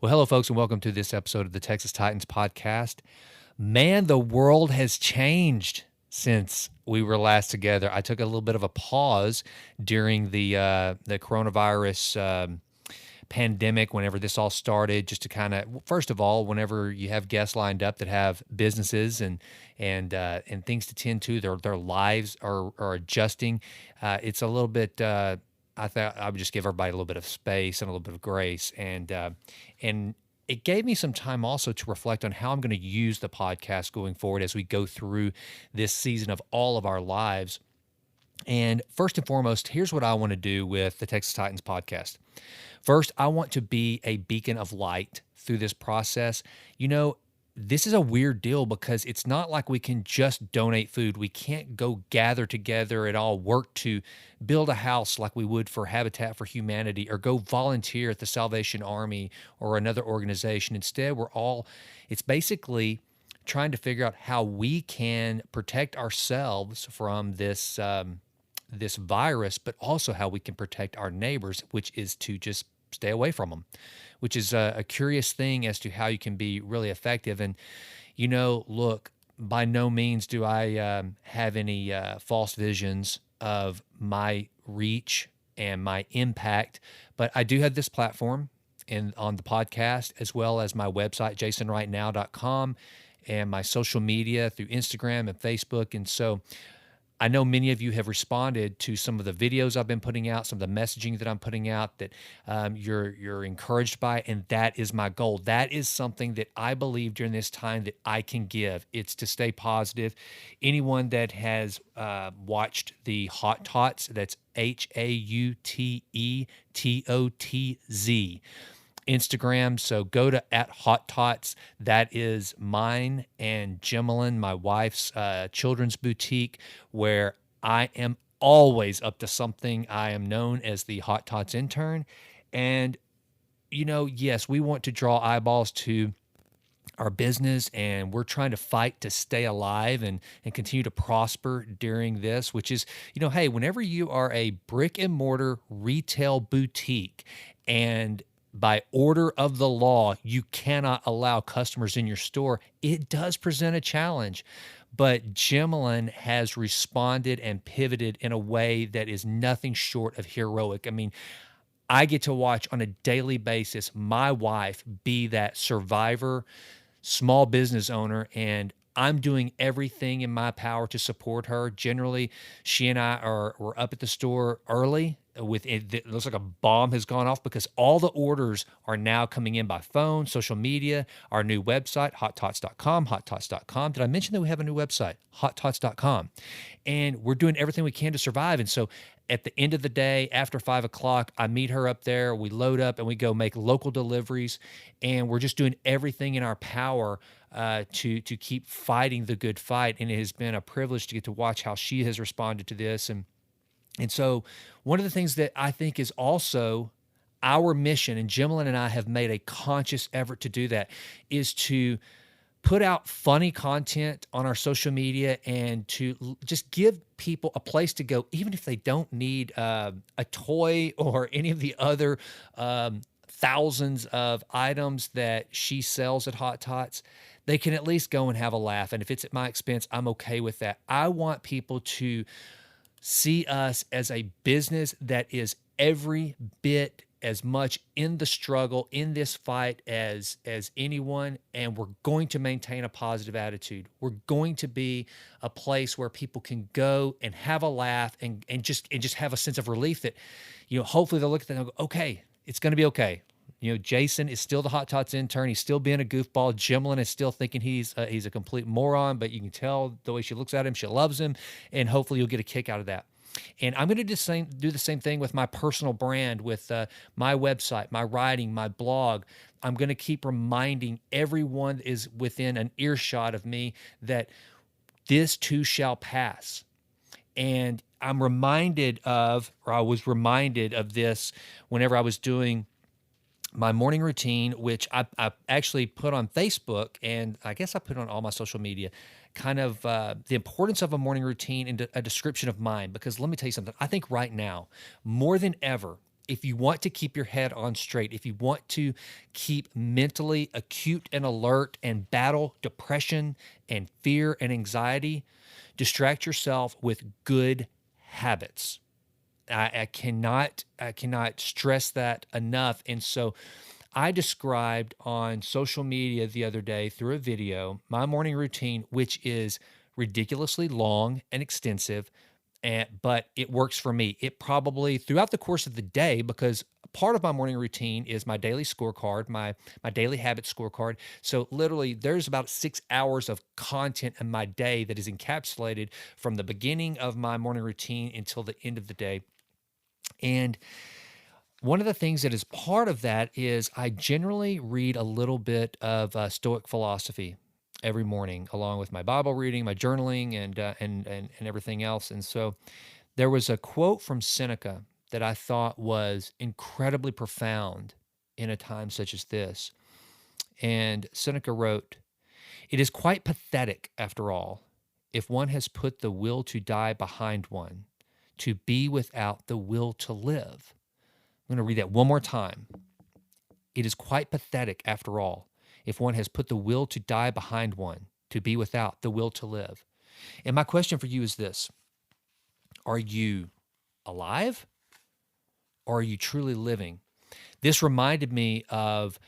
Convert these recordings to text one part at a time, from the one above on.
Well, hello, folks, and welcome to this episode of the Texas Titans podcast. Man, the world has changed since we were last together. I took a little bit of a pause during the coronavirus pandemic, whenever this all started, just to kind of, first of all, whenever you have guests lined up that have businesses and things to tend to, their lives are adjusting. It's a little bit. I thought I would just give everybody a little bit of space and a little bit of grace, and it gave me some time also to reflect on how I'm going to use the podcast going forward as we go through this season of all of our lives. And first and foremost, here's what I want to do with the Texas Titans podcast. First, I want to be a beacon of light through this process. You know, this is a weird deal because it's not like we can just donate food. We can't go gather together and all work to build a house like we would for Habitat for Humanity or go volunteer at the Salvation Army or another organization. Instead, it's basically trying to figure out how we can protect ourselves from this virus, but also how we can protect our neighbors, which is to just stay away from them, which is a curious thing as to how you can be really effective. And, look, by no means do I have any false visions of my reach and my impact, but I do have this platform on the podcast, as well as my website, jasonrightnow.com, and my social media through Instagram and Facebook. And so I know many of you have responded to some of the videos I've been putting out, some of the messaging that I'm putting out that you're encouraged by, and that is my goal. That is something that I believe during this time that I can give. It's to stay positive. Anyone that has watched the Hot Tots, that's HAUTETOTZ. Instagram. So go to @HotTots. That is mine and Gemmalyn, my wife's children's boutique, where I am always up to something. I am known as the Hot Tots intern. And, yes, we want to draw eyeballs to our business, and we're trying to fight to stay alive and continue to prosper during this, which is, hey, whenever you are a brick and mortar retail boutique and by order of the law, you cannot allow customers in your store, it does present a challenge. But Gemmalyn has responded and pivoted in a way that is nothing short of heroic. I mean, I get to watch on a daily basis my wife be that survivor, small business owner, and I'm doing everything in my power to support her. Generally, she and we're up at the store early. It looks like a bomb has gone off because all the orders are now coming in by phone, social media, our new website, hottots.com. Did I mention that we have a new website, hottots.com? And we're doing everything we can to survive. And so at the end of the day, after 5 o'clock, I meet her up there, we load up and we go make local deliveries. And we're just doing everything in our power to keep fighting the good fight. And it has been a privilege to get to watch how she has responded to this. And so one of the things that I think is also our mission, and Gemmalyn and I have made a conscious effort to do that, is to put out funny content on our social media and to just give people a place to go, even if they don't need a toy or any of the other thousands of items that she sells at Hot Tots. They can at least go and have a laugh. And if it's at my expense, I'm okay with that. I want people to see us as a business that is every bit as much in the struggle, in this fight as anyone, and we're going to maintain a positive attitude. We're going to be a place where people can go and have a laugh and just have a sense of relief that, hopefully they'll look at that and go, okay, it's going to be okay. Jason is still the Hot Tots intern. He's still being a goofball. Gemmalyn is still thinking he's a complete moron, but you can tell the way she looks at him, she loves him, and hopefully you'll get a kick out of that. And I'm going to do the same thing with my personal brand, with my website, my writing, my blog. I'm going to keep reminding everyone that is within an earshot of me that this too shall pass. And I was reminded of this whenever I was doing my morning routine, which I actually put on Facebook, and I guess I put on all my social media, kind of the importance of a morning routine and a description of mine. Because let me tell you something, I think right now, more than ever, If you want to keep your head on straight, if you want to keep mentally acute and alert and battle depression and fear and anxiety, distract yourself with good habits. I cannot stress that enough. And so I described on social media the other day through a video my morning routine, which is ridiculously long and extensive, but it works for me. It probably throughout the course of the day, because part of my morning routine is my daily scorecard, my daily habit scorecard. So literally, there's about 6 hours of content in my day that is encapsulated from the beginning of my morning routine until the end of the day. And one of the things that is part of that is I generally read a little bit of Stoic philosophy every morning, along with my Bible reading, my journaling, and everything else. And so there was a quote from Seneca that I thought was incredibly profound in a time such as this. And Seneca wrote, "It is quite pathetic, after all, if one has put the will to die behind one, to be without the will to live." I'm going to read that one more time. It is quite pathetic, after all, if one has put the will to die behind one, to be without the will to live. And my question for you is this: are you alive, or are you truly living? This reminded me of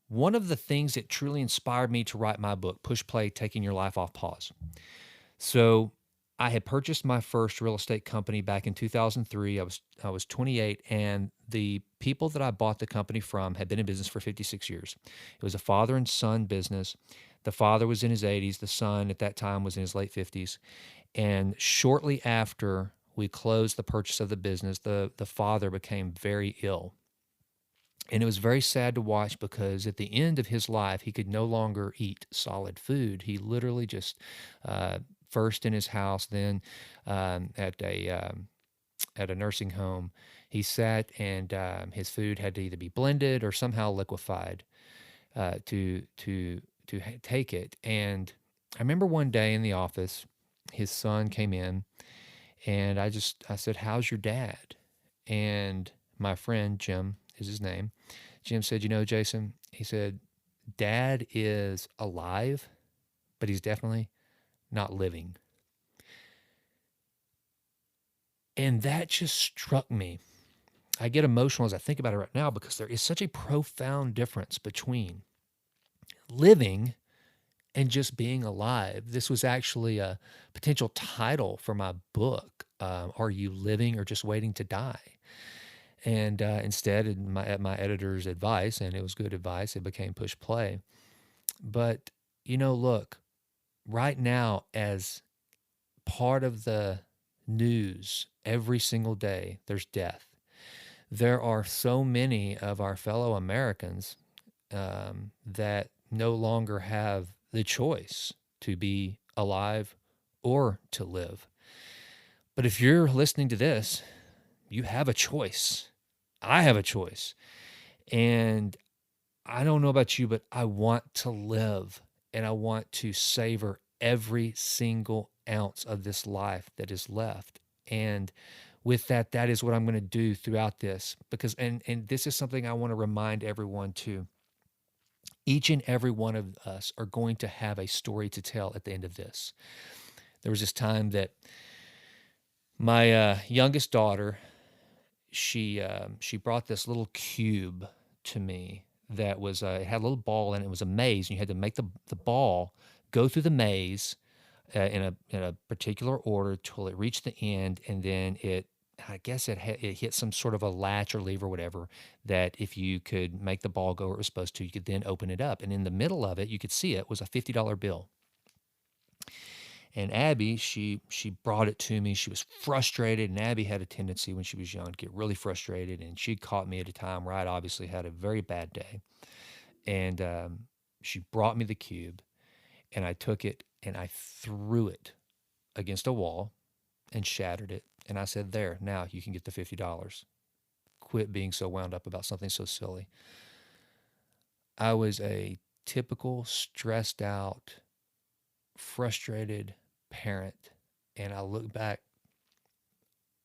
one of the things that truly inspired me to write my book, Push Play, Taking Your Life Off Pause. So I had purchased my first real estate company back in 2003. I was 28, and the people that I bought the company from had been in business for 56 years. It was a father and son business. The father was in his 80s. The son at that time was in his late 50s. And shortly after we closed the purchase of the business, the father became very ill. And it was very sad to watch, because at the end of his life, he could no longer eat solid food. He literally just, first in his house, then at a nursing home, he sat and his food had to either be blended or somehow liquefied to take it. And I remember one day in the office, his son came in, and I said, "How's your dad?" And my friend Jim is his name. Jim said, Jason, he said, "Dad is alive, but he's definitely not living." And that just struck me. I get emotional as I think about it right now, because there is such a profound difference between living and just being alive. This was actually a potential title for my book. Are you living or just waiting to die? And instead, at my editor's advice, and it was good advice, it became Push Play. But, look, right now, as part of the news every single day, there's death. There are so many of our fellow Americans that no longer have the choice to be alive or to live. But if you're listening to this, you have a choice. I have a choice. And I don't know about you, but I want to live, and I want to savor every single ounce of this life that is left. And with that, that is what I'm going to do throughout this, because, and this is something I want to remind everyone too. Each and every one of us are going to have a story to tell at the end of this. There was this time that my youngest daughter, she brought this little cube to me that was it had a little ball in it. It was a maze, and you had to make the ball go through the maze in a particular order till it reached the end, and then I guess it hit some sort of a latch or lever or whatever, that if you could make the ball go where it was supposed to, you could then open it up, and in the middle of it, you could see it was a $50 bill. And Abby, she brought it to me. She was frustrated, and Abby had a tendency when she was young to get really frustrated, and she caught me at a time where I'd obviously had a very bad day. And she brought me the cube, and I took it and I threw it against a wall and shattered it. And I said, "There, now you can get the $50. Quit being so wound up about something so silly." I was a typical stressed out, frustrated parent, and I look back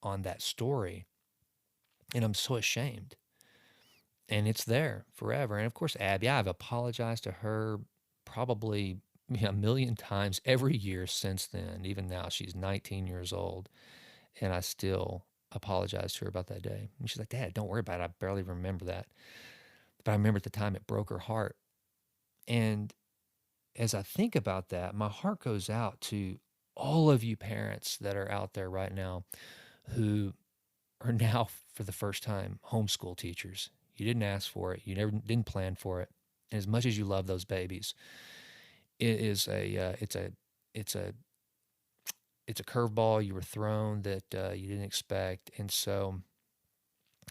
on that story And I'm so ashamed. And it's there forever. And of course, Abby, I've apologized to her probably a million times every year since then. Even now, she's 19 years old, and I still apologize to her about that day. And she's like, Dad, don't worry about it. I barely remember that. But I remember at the time it broke her heart. And as I think about that, my heart goes out to all of you parents that are out there right now who are now, for the first time, homeschool teachers. You didn't ask for it. You never didn't plan for it. And as much as you love those babies, it is it's a curveball you were thrown that you didn't expect. And so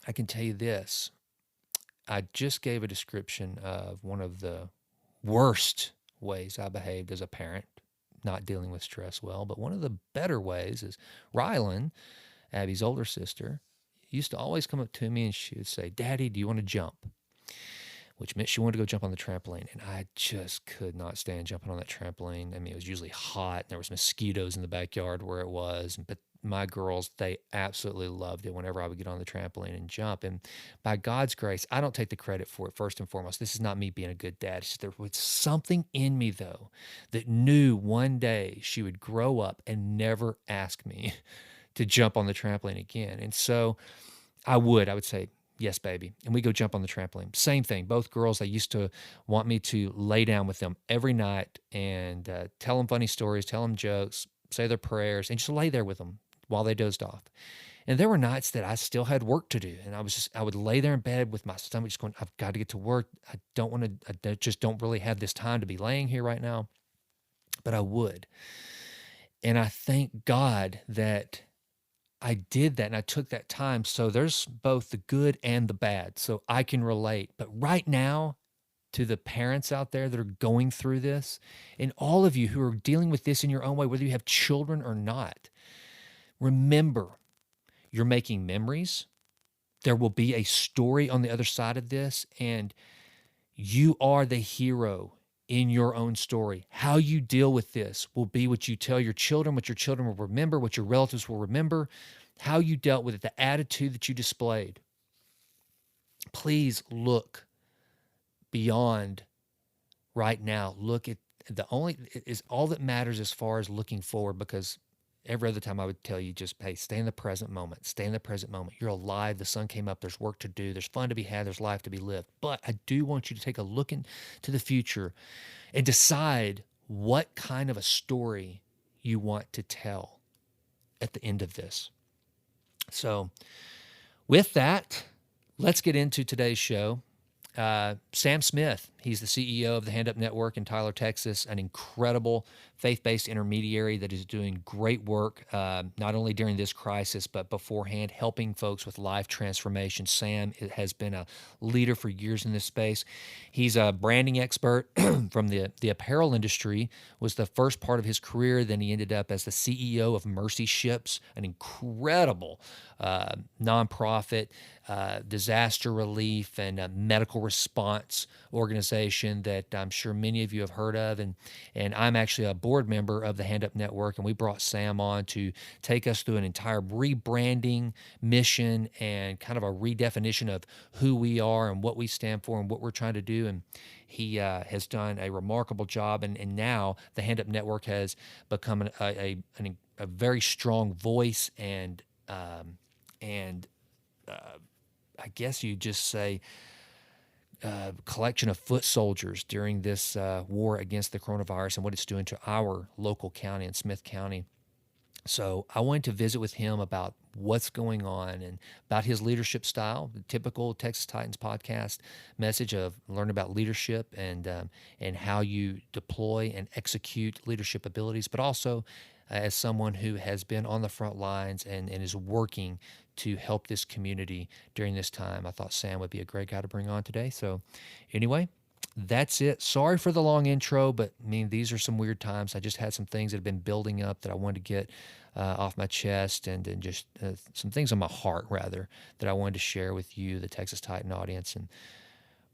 I can tell you this: I just gave a description of one of the worst ways I behaved as a parent, not dealing with stress well. But one of the better ways is Rylan, Abby's older sister, used to always come up to me and she would say, Daddy, do you want to jump? Which meant she wanted to go jump on the trampoline. And I just could not stand jumping on that trampoline. I mean, it was usually hot and there was mosquitoes in the backyard where it was. But my girls, they absolutely loved it whenever I would get on the trampoline and jump. And by God's grace, I don't take the credit for it first and foremost. This is not me being a good dad. It's just there was something in me, though, that knew one day she would grow up and never ask me to jump on the trampoline again. And so I would say, yes, baby. And we go jump on the trampoline. Same thing. Both girls, they used to want me to lay down with them every night and tell them funny stories, tell them jokes, say their prayers, and just lay there with them while they dozed off. And there were nights that I still had work to do. And I would lay there in bed with my stomach just going, I've got to get to work. I just don't really have this time to be laying here right now. But I would. And I thank God that I did that and I took that time. So there's both the good and the bad. So I can relate. But right now, to the parents out there that are going through this, and all of you who are dealing with this in your own way, whether you have children or not, remember, you're making memories. There will be a story on the other side of this, and you are the hero in your own story. How you deal with this will be what you tell your children, what your children will remember, what your relatives will remember, how you dealt with it, the attitude that you displayed. Please look beyond right now. Look at all that matters as far as looking forward, because every other time I would tell you just, hey, stay in the present moment. Stay in the present moment. You're alive. The sun came up. There's work to do. There's fun to be had. There's life to be lived. But I do want you to take a look into the future and decide what kind of a story you want to tell at the end of this. So with that, let's get into today's show. Sam Smith, he's the CEO of the Hand Up Network in Tyler, Texas, an incredible faith-based intermediary that is doing great work, not only during this crisis, but beforehand, helping folks with life transformation. Sam has been a leader for years in this space. He's a branding expert from the apparel industry, was the first part of his career. Then he ended up as the CEO of Mercy Ships, an incredible nonprofit disaster relief and medical response organization that I'm sure many of you have heard of. And I'm actually a board member of the Hand Up Network, and we brought Sam on to take us through an entire rebranding mission and kind of a redefinition of who we are and what we stand for and what we're trying to do. And he has done a remarkable job. And now the Hand Up Network has become a very strong voice and I guess you just say collection of foot soldiers during this war against the coronavirus and what it's doing to our local county in Smith County. So I wanted to visit with him about what's going on and about his leadership style, the typical Texas Titans podcast message of learn about leadership and how you deploy and execute leadership abilities, but also as someone who has been on the front lines and is working to help this community during this time. I thought Sam would be a great guy to bring on today. So anyway, that's it. Sorry for the long intro, but I mean, these are some weird times. I just had some things that have been building up that I wanted to get off my chest and just some things on my heart, rather, that I wanted to share with you, the Texas Titan audience, and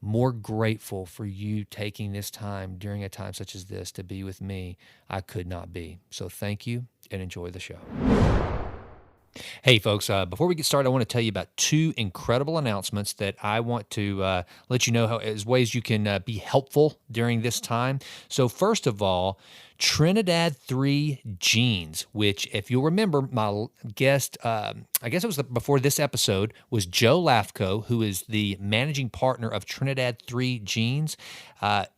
more grateful for you taking this time during a time such as this to be with me. I could not be. So thank you and enjoy the show. Hey, folks, before we get started, I want to tell you about two incredible announcements that I want to let you know how, as ways you can be helpful during this time. So, first of all, Trinidad 3 Jeans, which, if you'll remember, my guest, I guess it was before this episode, was Joe Lafko, who is the managing partner of Trinidad 3 Jeans.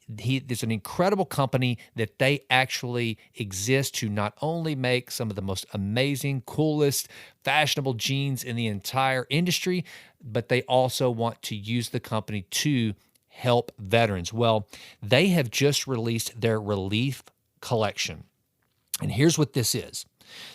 There's an incredible company that they actually exist to not only make some of the most amazing, coolest, fashionable jeans in the entire industry, but they also want to use the company to help veterans. Well, they have just released their relief collection. And here's what this is.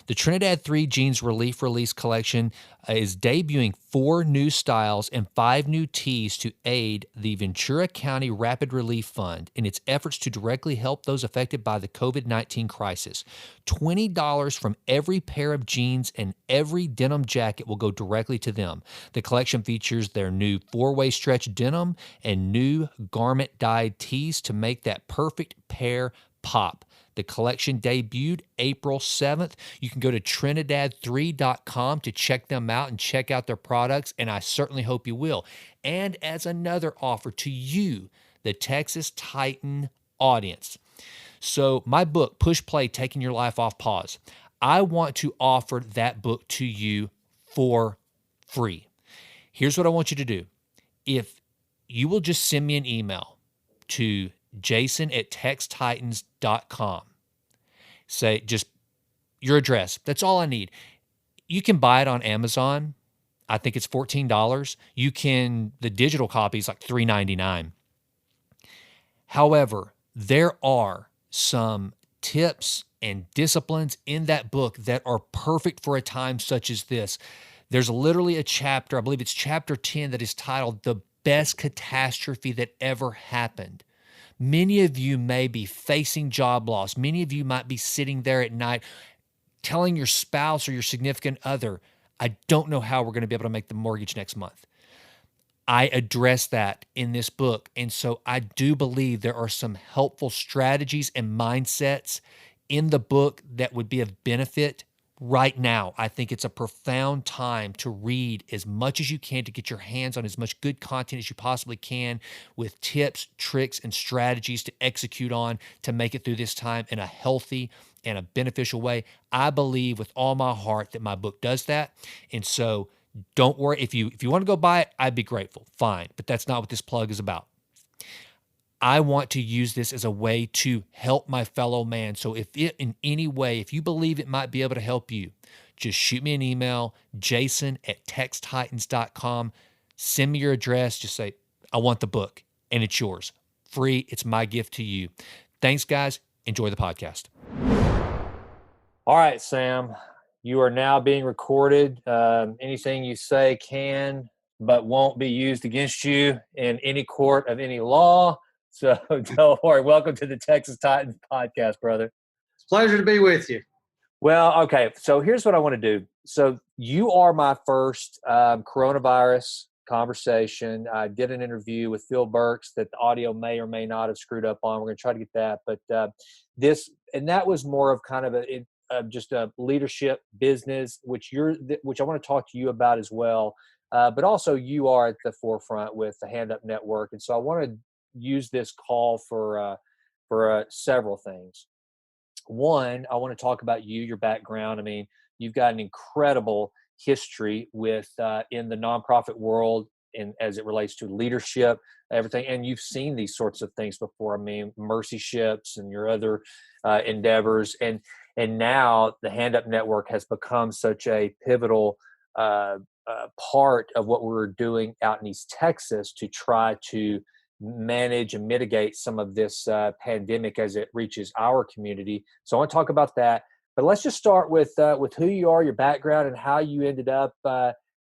The Trinidad 3 Jeans Relief Release Collection is debuting 4 new styles and 5 new tees to aid the Ventura County Rapid Relief Fund in its efforts to directly help those affected by the COVID-19 crisis. $20 from every pair of jeans and every denim jacket will go directly to them. The collection features their new 4-way stretch denim and new garment dyed tees to make that perfect pair pop. The collection debuted April 7th. You can go to Trinidad3.com to check them out and check out their products, and I certainly hope you will. And as another offer to you, the Texas Titan audience. So, my book, Push Play, Taking Your Life Off Pause, I want to offer that book to you for free. Here's what I want you to do. If you will just send me an email to jason@textitans.com. Say just your address. That's all I need. You can buy it on Amazon. I think it's $14. The digital copy is like $3.99. However, there are some tips and disciplines in that book that are perfect for a time such as this. There's literally a chapter, I believe it's chapter 10, that is titled The Best Catastrophe That Ever Happened. Many of you may be facing job loss. Many of you might be sitting there at night telling your spouse or your significant other, I don't know how we're going to be able to make the mortgage next month. I address that in this book. And so I do believe there are some helpful strategies and mindsets in the book that would be of benefit right now. I think it's a profound time to read as much as you can to get your hands on as much good content as you possibly can with tips, tricks, and strategies to execute on to make it through this time in a healthy and a beneficial way. I believe with all my heart that my book does that. And so don't worry. If you want to go buy it, I'd be grateful. Fine. But that's not what this plug is about. I want to use this as a way to help my fellow man. So if it in any way, if you believe it might be able to help you, just shoot me an email, jason@texttitans.com. Send me your address. Just say, I want the book, and it's yours. Free. It's my gift to you. Thanks, guys. Enjoy the podcast. All right, Sam, you are now being recorded. Anything you say can but won't be used against you in any court of any law. So don't worry. Welcome to the Texas Titans podcast, brother. It's a pleasure to be with you. Well, okay. So here's what I want to do. So you are my first coronavirus conversation. I did an interview with Phil Burks that the audio may or may not have screwed up on. We're going to try to get that. But that was more of kind of just a leadership business, which I want to talk to you about as well. But also you are at the forefront with the Hand Up Network. And so I want to use this call for several things. One, I want to talk about your background. I mean, you've got an incredible history with in the nonprofit world and as it relates to leadership, everything. And you've seen these sorts of things before. I mean, Mercy Ships and your other endeavors. And now the Hand Up Network has become such a pivotal part of what we're doing out in East Texas to try to manage and mitigate some of this pandemic as it reaches our community. So I want to talk about that. But let's just start with who you are, your background, and how you ended up.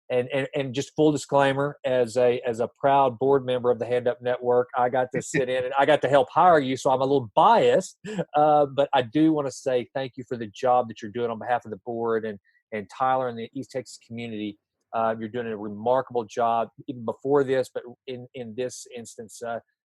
And just full disclaimer, as a proud board member of the Hand Up Network, I got to sit in and I got to help hire you, so I'm a little biased. But I do want to say thank you for the job that you're doing on behalf of the board and Tyler and the East Texas community. You're doing a remarkable job even before this, but in this instance,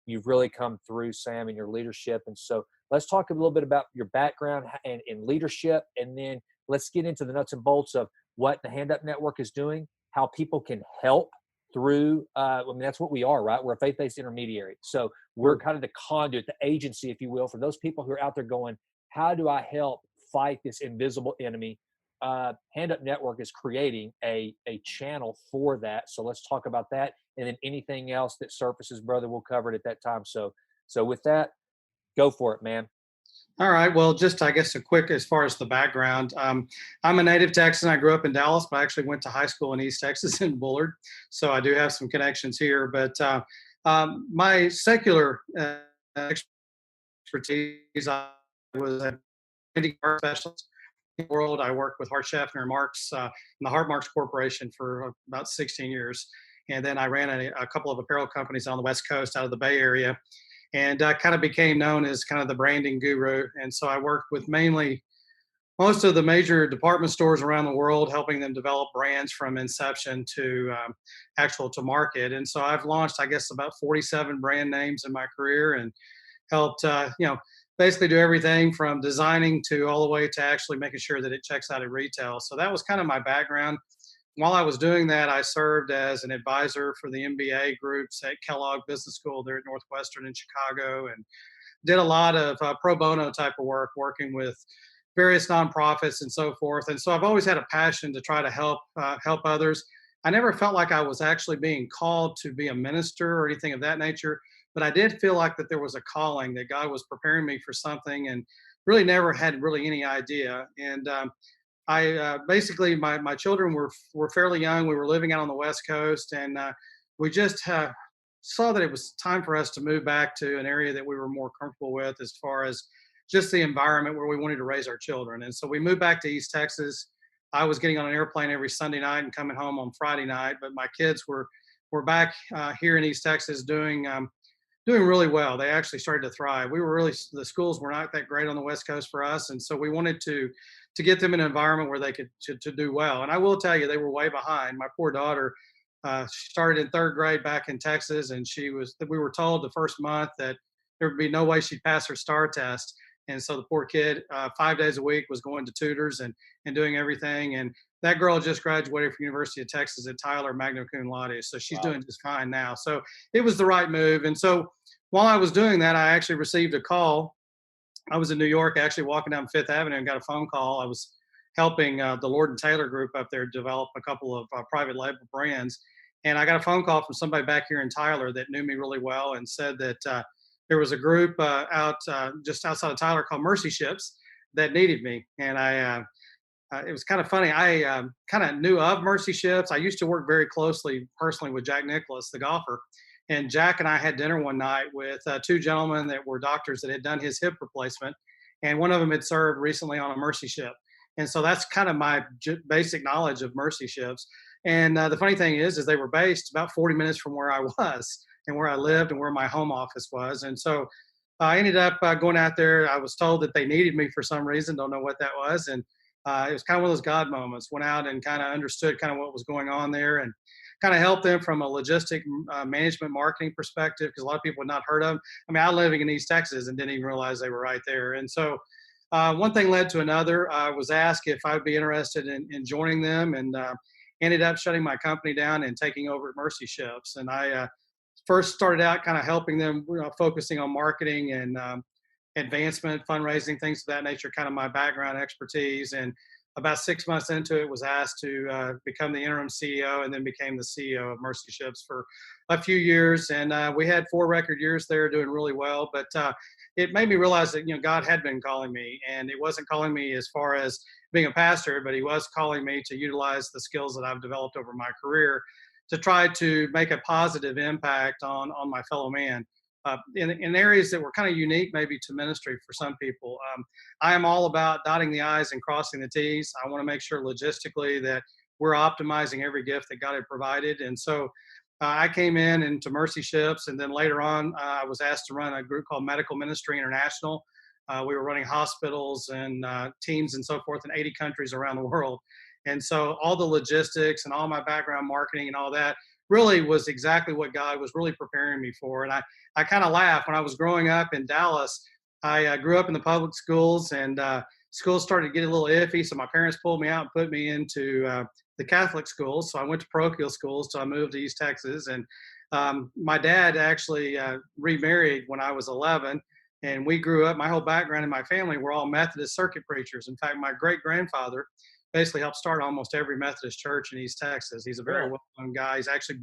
you've really come through, Sam, in your leadership. And so let's talk a little bit about your background and in leadership, and then let's get into the nuts and bolts of what the Hand Up Network is doing, how people can help through, I mean, that's what we are, right? We're a faith-based intermediary. So we're Sure. kind of the conduit, the agency, if you will, for those people who are out there going, how do I help fight this invisible enemy? Hand Up Network is creating a channel for that. So let's talk about that. And then anything else that surfaces, brother, we'll cover it at that time. So with that, go for it, man. All right. Well, just I guess a quick as far as the background. I'm a native Texan. I grew up in Dallas, but I actually went to high school in East Texas in Bullard, so I do have some connections here. But my secular expertise, I was a branding art specialist in the world. I worked with Hart Schaffner and Marks in the Hart Marks Corporation for about 16 years. And then I ran a couple of apparel companies on the West Coast out of the Bay Area, and kind of became known as kind of the branding guru. And so I worked with mainly most of the major department stores around the world, helping them develop brands from inception to actual to market. And so I've launched, I guess, about 47 brand names in my career, and helped, basically do everything from designing to all the way to actually making sure that it checks out at retail. So that was kind of my background. While I was doing that, I served as an advisor for the MBA groups at Kellogg Business School there at Northwestern in Chicago, and did a lot of pro bono type of work, working with various nonprofits and so forth. And so I've always had a passion to try to help others. I never felt like I was actually being called to be a minister or anything of that nature, but I did feel like that there was a calling, that God was preparing me for something, and really never had really any idea. And I basically my children were fairly young. We were living out on the West Coast, and we just saw that it was time for us to move back to an area that we were more comfortable with, as far as just the environment where we wanted to raise our children. And so we moved back to East Texas. I was getting on an airplane every Sunday night and coming home on Friday night, but my kids were back here in East Texas doing really well. They actually started to thrive. We were really, the schools were not that great on the West Coast for us, and so we wanted to get them in an environment where they could to do well. And I will tell you, they were way behind. My poor daughter started in third grade back in Texas, and we were told the first month that there would be no way she'd pass her STAR test. And so the poor kid, 5 days a week, was going to tutors and doing everything. And that girl just graduated from University of Texas at Tyler, magna cum laude. So she's Wow. doing just fine now. So it was the right move. And so while I was doing that, I actually received a call. I was in New York, actually walking down Fifth Avenue, and got a phone call. I was helping the Lord and Taylor group up there develop a couple of private label brands. And I got a phone call from somebody back here in Tyler that knew me really well, and said that there was a group out just outside of Tyler called Mercy Ships that needed me. And it was kind of funny. I kind of knew of Mercy Ships. I used to work very closely personally with Jack Nicklaus, the golfer. And Jack and I had dinner one night with two gentlemen that were doctors that had done his hip replacement. And one of them had served recently on a Mercy Ship. And so that's kind of my basic knowledge of Mercy Ships. And the funny thing is they were based about 40 minutes from where I was and where I lived and where my home office was. And so I ended up going out there. I was told that they needed me for some reason, don't know what that was. And it was kind of one of those God moments. Went out and kind of understood kind of what was going on there, and kind of helped them from a logistic management marketing perspective, because a lot of people had not heard of them. I mean, I living in East Texas and didn't even realize they were right there. And so one thing led to another. I was asked if I'd be interested in joining them, and ended up shutting my company down and taking over at Mercy Ships. And I first started out kind of helping them, focusing on marketing and advancement, fundraising, things of that nature, kind of my background expertise. And about 6 months into it, was asked to become the interim CEO, and then became the CEO of Mercy Ships for a few years. And we had 4 record years there, doing really well. But it made me realize that, God had been calling me, and it wasn't calling me as far as being a pastor, but he was calling me to utilize the skills that I've developed over my career to try to make a positive impact on my fellow man. In areas that were kind of unique maybe to ministry for some people. I am all about dotting the I's and crossing the T's. I want to make sure logistically that we're optimizing every gift that God had provided. And so I came in into Mercy Ships, and then later on, I was asked to run a group called Medical Ministry International. We were running hospitals and teams and so forth in 80 countries around the world. And so all the logistics and all my background marketing and all that really was exactly what God was really preparing me for. And I kind of laugh. When I was growing up in Dallas, I grew up in the public schools, and schools started to get a little iffy. So my parents pulled me out and put me into the Catholic schools. So I went to parochial schools till I moved to East Texas. And my dad actually remarried when I was 11. And we grew up, my whole background in my family, we're all Methodist circuit preachers. In fact, my great grandfather basically helped start almost every Methodist church in East Texas. He's a very Sure. well known guy. He's actually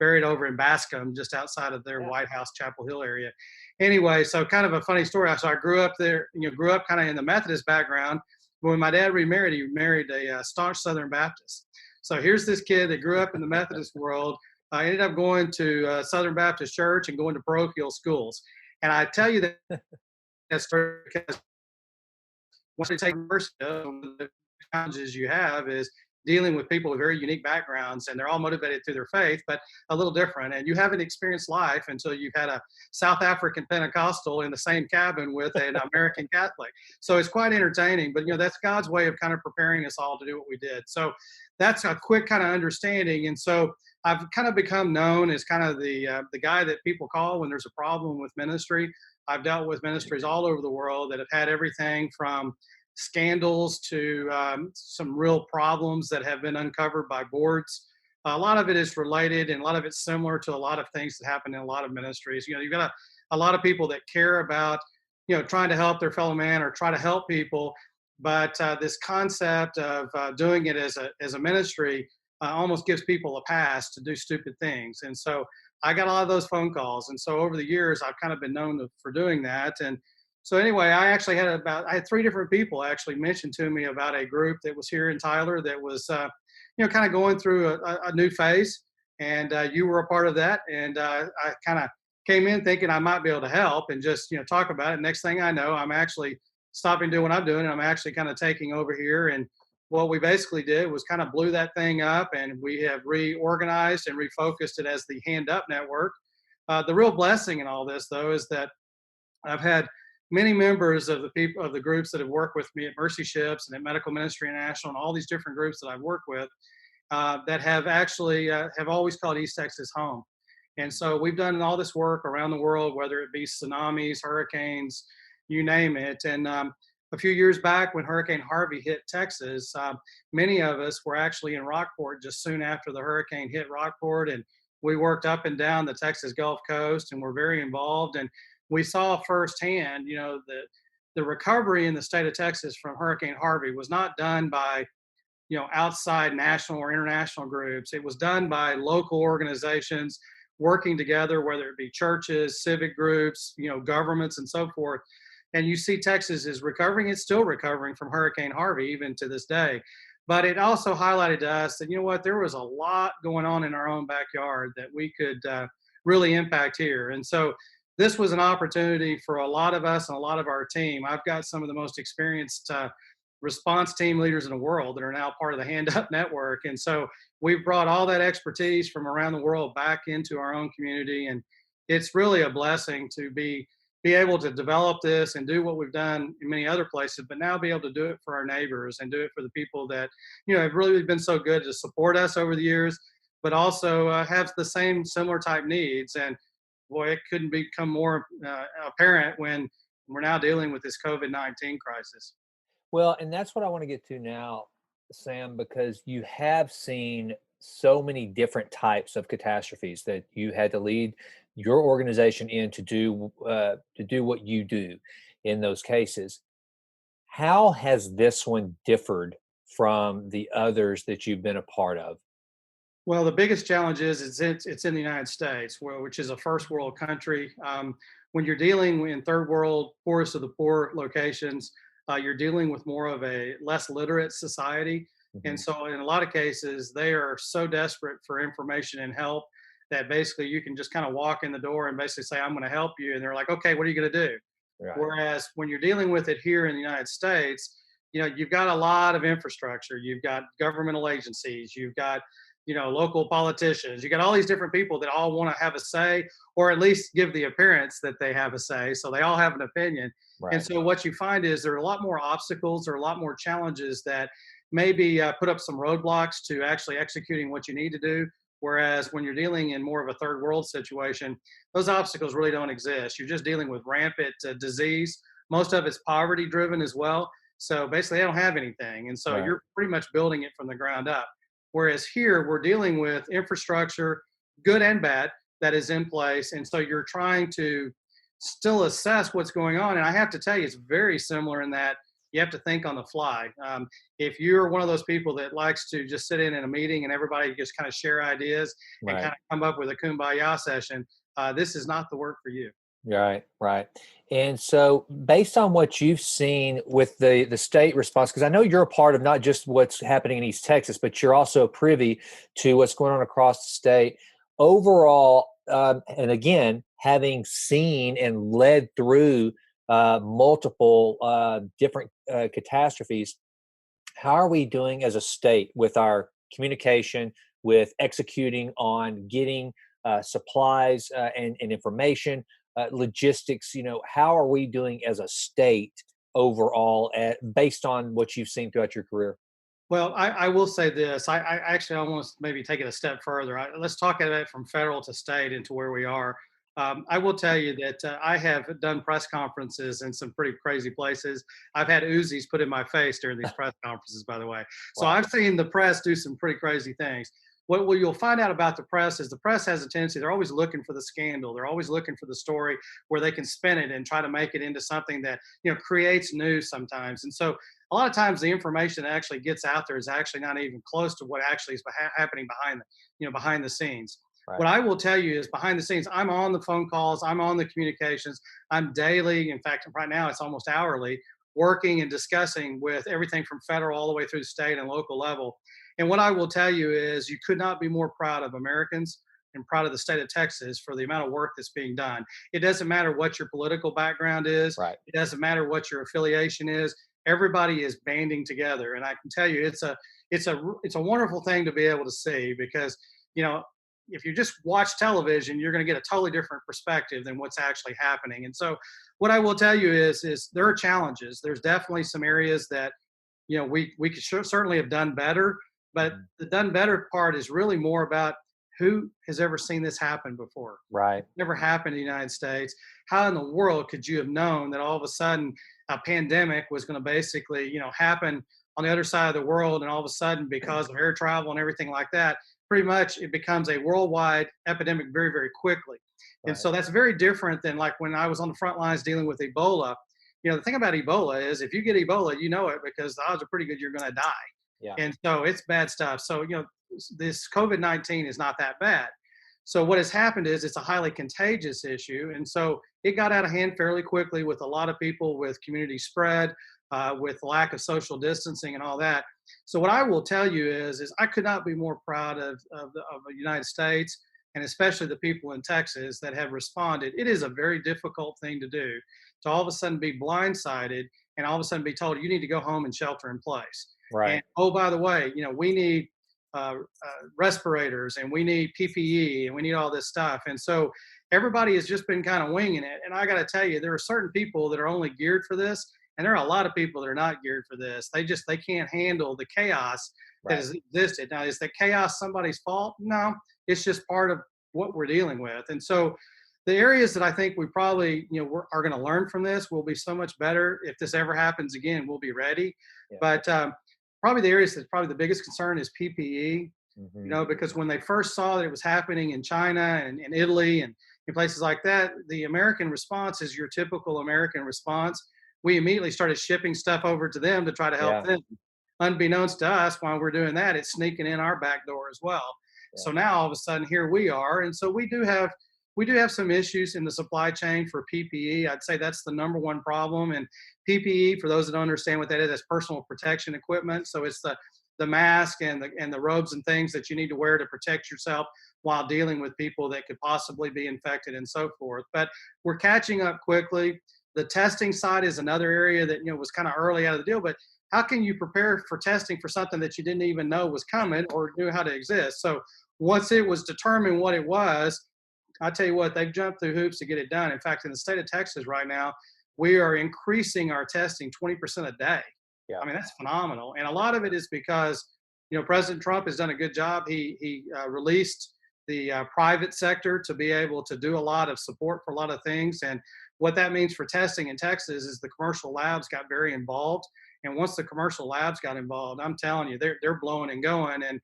buried over in Bascom, just outside of their Yeah. White House, Chapel Hill area. Anyway, so kind of a funny story. So I grew up there, grew up kind of in the Methodist background. But when my dad remarried, he married a staunch Southern Baptist. So here's this kid that grew up in the Methodist world. I ended up going to Southern Baptist Church and going to parochial schools. And I tell you that story because once you take university, one of the challenges you have is dealing with people with very unique backgrounds, and they're all motivated through their faith, but a little different. And you haven't experienced life until you've had a South African Pentecostal in the same cabin with an American Catholic. So it's quite entertaining, but that's God's way of kind of preparing us all to do what we did. So that's a quick kind of understanding. And so I've kind of become known as kind of the guy that people call when there's a problem with ministry. I've dealt with ministries all over the world that have had everything from scandals to some real problems that have been uncovered by boards. A lot of it is related, and a lot of it's similar to a lot of things that happen in a lot of ministries. You've got a lot of people that care about, trying to help their fellow man or try to help people. But this concept of doing it as a ministry almost gives people a pass to do stupid things. And so I got a lot of those phone calls. And so over the years, I've kind of been known for doing that. And so anyway, I actually I had 3 different people actually mention to me about a group that was here in Tyler that was, kind of going through a new phase. And you were a part of that. And I kind of came in thinking I might be able to help and just, talk about it. Next thing I know, I'm actually stopping doing what I'm doing. And I'm actually kind of taking over here. And what we basically did was kind of blew that thing up, and we have reorganized and refocused it as the Hand Up Network. The real blessing in all this, though, is that I've had many members of the groups that have worked with me at Mercy Ships and at Medical Ministry International and all these different groups that I've worked with that have actually have always called East Texas home. And so we've done all this work around the world, whether it be tsunamis, hurricanes, you name it. And a few years back when Hurricane Harvey hit Texas, many of us were actually in Rockport just soon after the hurricane hit Rockport. And we worked up and down the Texas Gulf Coast and were very involved. And we saw firsthand, the recovery in the state of Texas from Hurricane Harvey was not done by, outside national or international groups. It was done by local organizations working together, whether it be churches, civic groups, governments and so forth. And you see Texas is recovering. It's still recovering from Hurricane Harvey, even to this day. But it also highlighted to us that, there was a lot going on in our own backyard that we could really impact here. And so this was an opportunity for a lot of us and a lot of our team. I've got some of the most experienced response team leaders in the world that are now part of the Hand Up Network. And so we've brought all that expertise from around the world back into our own community. And it's really a blessing to be able to develop this and do what we've done in many other places, but now be able to do it for our neighbors and do it for the people that, have really been so good to support us over the years, but also have the same similar type needs. And boy, it couldn't become more apparent when we're now dealing with this COVID-19 crisis. Well, and that's what I want to get to now, Sam, because you have seen so many different types of catastrophes that you had to lead your organization in to do what you do in those cases. How has this one differed from the others that you've been a part of? Well, the biggest challenge is it's in the United States, which is a first world country. When you're dealing in third world, poorest of the poor locations, you're dealing with more of a less literate society. And so in a lot of cases, they are so desperate for information and help that basically you can just kind of walk in the door and basically say, I'm going to help you. And they're like, okay, what are you going to do? Right. Whereas when you're dealing with it here in the United States, you've got a lot of infrastructure. You've got governmental agencies. You've got, local politicians. You got all these different people that all want to have a say, or at least give the appearance that they have a say. So they all have an opinion. Right. And so what you find is there are a lot more obstacles or a lot more challenges that maybe put up some roadblocks to actually executing what you need to do. Whereas when you're dealing in more of a third world situation, those obstacles really don't exist. You're just dealing with rampant disease. Most of it's poverty driven as well. So basically, they don't have anything. And so Right. you're pretty much building it from the ground up. Whereas here, we're dealing with infrastructure, good and bad, that is in place. And so you're trying to still assess what's going on. And I have to tell you, it's very similar in that you have to think on the fly. If you're one of those people that likes to just sit in a meeting and everybody just kind of share ideas and Right. kind of come up with a kumbaya session, this is not the work for you. Right, right. And so, based on what you've seen with the state response, because I know you're a part of not just what's happening in East Texas, but you're also privy to what's going on across the state overall. And again, having seen and led through multiple different catastrophes, how are we doing as a state with our communication, with executing on getting supplies and information, logistics? How are we doing as a state overall, based on what you've seen throughout your career? Well, I will say this. I actually almost maybe take it a step further. Let's talk about it from federal to state and to where we are. I will tell you that I have done press conferences in some pretty crazy places. I've had Uzis put in my face during these press conferences, by the way. So Wow. I've seen the press do some pretty crazy things. What you'll find out about the press is the press has a tendency, they're always looking for the scandal. They're always looking for the story where they can spin it and try to make it into something that, creates news sometimes. And so a lot of times the information that actually gets out there is actually not even close to what actually is happening behind the scenes. Right. What I will tell you is behind the scenes, I'm on the phone calls, I'm on the communications, I'm daily, in fact, right now it's almost hourly, working and discussing with everything from federal all the way through the state and local level. And what I will tell you is you could not be more proud of Americans and proud of the state of Texas for the amount of work that's being done. It doesn't matter what your political background is. Right. It doesn't matter what your affiliation is. Everybody is banding together, and I can tell you, it's a wonderful thing to be able to see because you know if you just watch television, you're going to get a totally different perspective than what's actually happening. And so, what I will tell you is there are challenges. There's definitely some areas that we could certainly have done better, but Mhm. the done better part is really more about who has ever seen this happen before. Right. Never happened in the United States. How in the world could you have known that all of a sudden a pandemic was going to basically, happen on the other side of the world, and all of a sudden, because of air travel and everything like that, pretty much it becomes a worldwide epidemic very, very quickly. And Right. so that's very different than like when I was on the front lines dealing with Ebola. The thing about Ebola is if you get Ebola, you know it because the odds are pretty good you're going to die. Yeah. And so it's bad stuff. So, this COVID-19 is not that bad. So what has happened is it's a highly contagious issue. And so it got out of hand fairly quickly with a lot of people with community spread, with lack of social distancing and all that. So what I will tell you is I could not be more proud of the United States and especially the people in Texas that have responded. It is a very difficult thing to do to all of a sudden be blindsided and all of a sudden be told you need to go home and shelter in place. And Right. oh, by the way, we need respirators and we need PPE and we need all this stuff. And so everybody has just been kind of winging it. And I got to tell you, there are certain people that are only geared for this, and there are a lot of people that are not geared for this. They can't handle the chaos that Right. has existed. Now, is the chaos somebody's fault? No, it's just part of what we're dealing with. And so the areas that I think we probably are going to learn from this will be so much better. If this ever happens again, we'll be ready. Yeah. But probably the areas that's probably the biggest concern is PPE. Hmm. Because when they first saw that it was happening in China and Italy and in places like that, the American response is your typical American response. We immediately started shipping stuff over to them to try to help Yeah. them. Unbeknownst to us, while we're doing that, it's sneaking in our back door as well. Yeah. So now all of a sudden here we are, and so we do have some issues in the supply chain for PPE. I'd say that's the number one problem. And PPE, for those that don't understand what that is, that's personal protection equipment. So it's the mask and the robes and things that you need to wear to protect yourself while dealing with people that could possibly be infected and so forth. But we're catching up quickly. The testing side is another area that was kind of early out of the deal. But how can you prepare for testing for something that you didn't even know was coming or knew how to exist? So once it was determined what it was, I tell you what, they've jumped through hoops to get it done. In fact, in the state of Texas right now, we are increasing our testing 20% a day. Yeah. I mean, that's phenomenal. And a lot of it is because, President Trump has done a good job. He released the private sector to be able to do a lot of support for a lot of things. And what that means for testing in Texas is the commercial labs got very involved. And once the commercial labs got involved, I'm telling you, they're blowing and going, and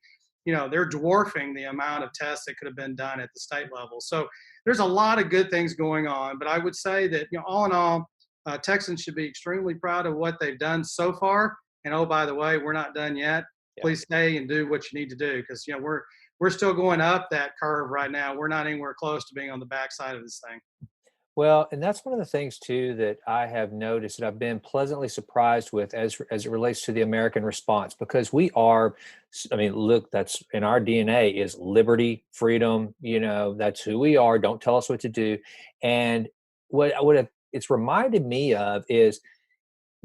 they're dwarfing the amount of tests that could have been done at the state level. So there's a lot of good things going on. But I would say that all in all, Texans should be extremely proud of what they've done so far. And oh, by the way, we're not done yet. Yeah. Please stay and do what you need to do, because we're still going up that curve right now. We're not anywhere close to being on the backside of this thing. Well, and that's one of the things too that I have noticed that I've been pleasantly surprised with as it relates to the American response, because we are, I mean, look, that's in our DNA is liberty, freedom, that's who we are. Don't tell us what to do. And it's reminded me of is,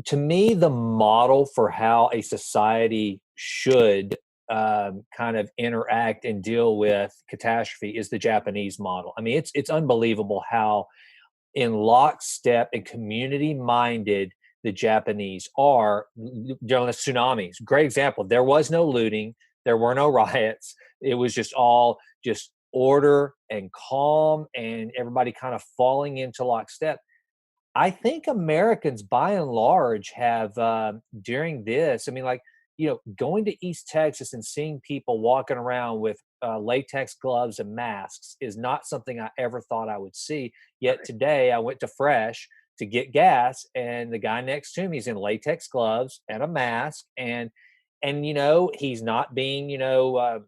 to me, the model for how a society should kind of interact and deal with catastrophe is the Japanese model. I mean, it's unbelievable how in lockstep and community minded the Japanese are during the tsunamis. Great example. There was no looting. There were no riots. It was just all just order and calm and everybody kind of falling into lockstep. I think Americans, by and large, have during this. I mean, like going to East Texas and seeing people walking around with latex gloves and masks is not something I ever thought I would see. Yet today, I went to Fresh to get gas, and the guy next to me is in latex gloves and a mask, and he's not being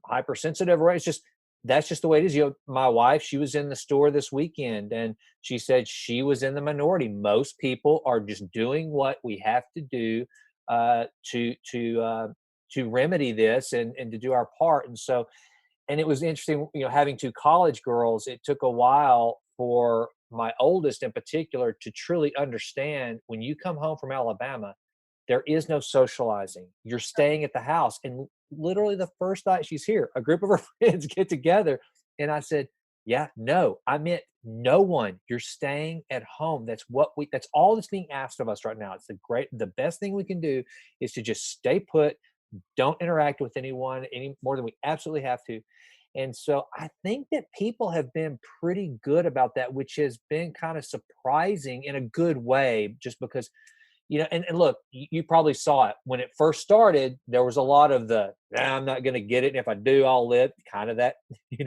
hypersensitive, right? It's just that's just the way it is. My wife, she was in the store this weekend, and she said she was in the minority. Most people are just doing what we have to do to remedy this and to do our part. And so, and it was interesting, having two college girls. It took a while for my oldest in particular to truly understand, when you come home from Alabama, there is no socializing. You're staying at the house. And literally the first night she's here, a group of her friends get together. And I said, yeah, no, I meant no one. You're staying at home. That's all that's being asked of us right now. It's the best thing we can do is to just stay put. Don't interact with anyone any more than we absolutely have to. And so I think that people have been pretty good about that, which has been kind of surprising in a good way, just because and look, you probably saw it when it first started. There was a lot of I'm not going to get it. And if I do, I'll live. Kind of that,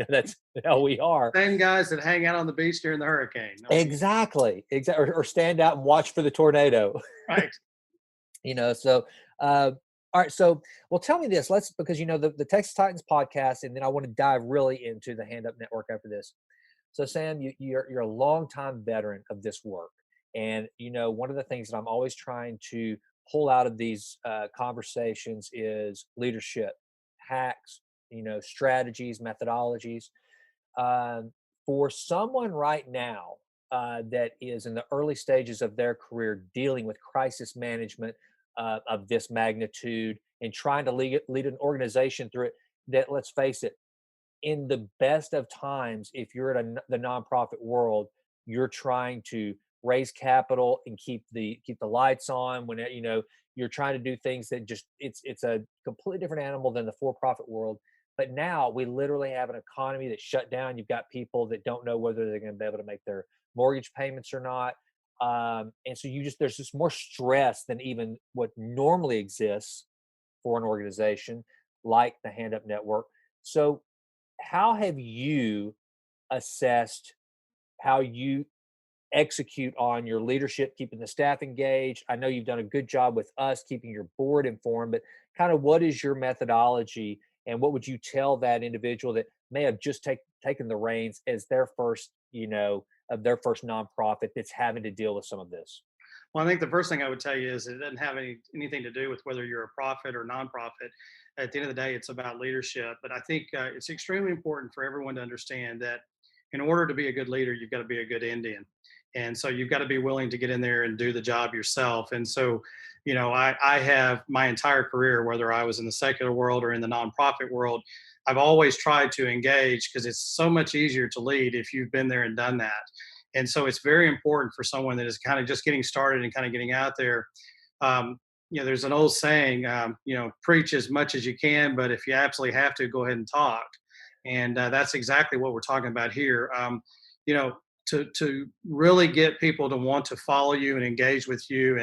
that's how we are. Same guys that hang out on the beach during the hurricane. Exactly. Or stand out and watch for the tornado. Right. So, all right. So, well, tell me this. Because, the Texas Titans podcast, and then I want to dive really into the Hand Up Network after this. So, Sam, you're a longtime veteran of this work. And, one of the things that I'm always trying to pull out of these conversations is leadership, hacks, strategies, methodologies. For someone right now that is in the early stages of their career dealing with crisis management of this magnitude and trying to lead an organization through it, that, let's face it, in the best of times, if you're at the nonprofit world, you're trying to raise capital and keep the lights on when you're trying to do things that just it's a completely different animal than the for-profit world. But now we literally have an economy that's shut down. You've got people that don't know whether they're going to be able to make their mortgage payments or not, and so there's just more stress than even what normally exists for an organization like the Hand Up Network. So how have you assessed how you execute on your leadership, keeping the staff engaged? I know you've done a good job with us keeping your board informed, but kind of what is your methodology, and what would you tell that individual that may have just taken the reins as their first, of their first nonprofit that's having to deal with some of this? Well, I think the first thing I would tell you is it doesn't have anything to do with whether you're a profit or nonprofit. At the end of the day, it's about leadership. But I think it's extremely important for everyone to understand that in order to be a good leader, you've got to be a good Indian. And so you've got to be willing to get in there and do the job yourself. And so, I have my entire career, whether I was in the secular world or in the nonprofit world, I've always tried to engage, because it's so much easier to lead if you've been there and done that. And so it's very important for someone that is kind of just getting started and kind of getting out there. There's an old saying, preach as much as you can, but if you absolutely have to, go ahead and talk. And that's exactly what we're talking about here. to really get people to want to follow you and engage with you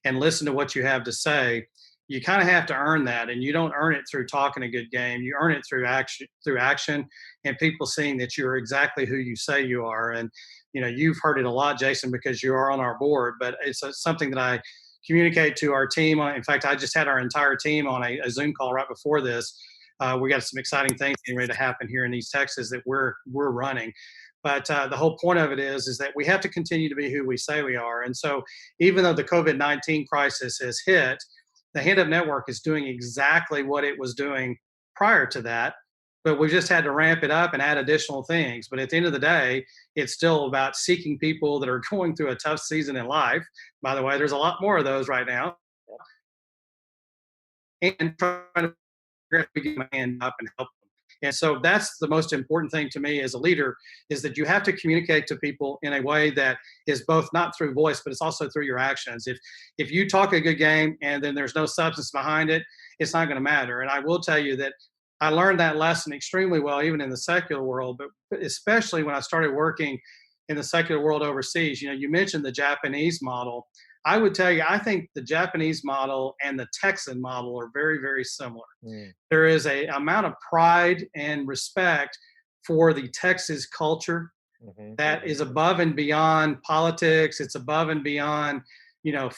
and listen to what you have to say. You kind of have to earn that, and you don't earn it through talking a good game. You earn it through action, and people seeing that you're exactly who you say you are. And you've heard it a lot, Jason, because you are on our board. But it's something that I communicate to our team. In fact, I just had our entire team on a Zoom call right before this. We got some exciting things getting ready to happen here in East Texas that we're running. But the whole point of it is that we have to continue to be who we say we are. And so, even though the COVID-19 crisis has hit, the Hand Up Network is doing exactly what it was doing prior to that. But we just had to ramp it up and add additional things. But at the end of the day, it's still about seeking people that are going through a tough season in life. By the way, there's a lot more of those right now. And trying to get my hand up and help them. And so that's the most important thing to me as a leader, is that you have to communicate to people in a way that is both not through voice, but it's also through your actions. If you talk a good game and then there's no substance behind it, it's not going to matter. And I will tell you that I learned that lesson extremely well, even in the secular world, but especially when I started working in the secular world overseas. You mentioned the Japanese model. I would tell you, I think the Japanese model and the Texan model are very, very similar. Mm. There is a amount of pride and respect for the Texas culture that is above and beyond politics. It's above and beyond,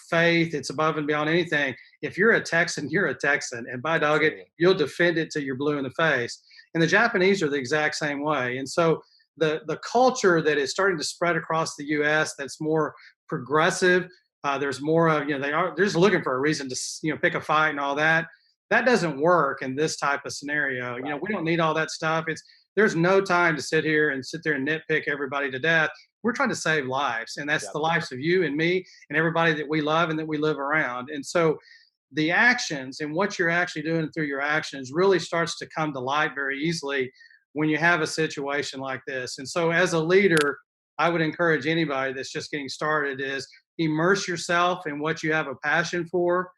faith. It's above and beyond anything. If you're a Texan, you're a Texan, and by dog it, you'll defend it till you're blue in the face. And the Japanese are the exact same way. And so the culture that is starting to spread across the U.S. that's more progressive. There's more of, they're just looking for a reason to, pick a fight and all that. That doesn't work in this type of scenario. Right. We don't need all that stuff. There's no time to sit there and nitpick everybody to death. We're trying to save lives, and that's the lives of you and me and everybody that we love and that we live around. And so the actions and what you're actually doing through your actions really starts to come to light very easily when you have a situation like this. And so as a leader, I would encourage anybody that's just getting started is immerse yourself in what you have a passion for.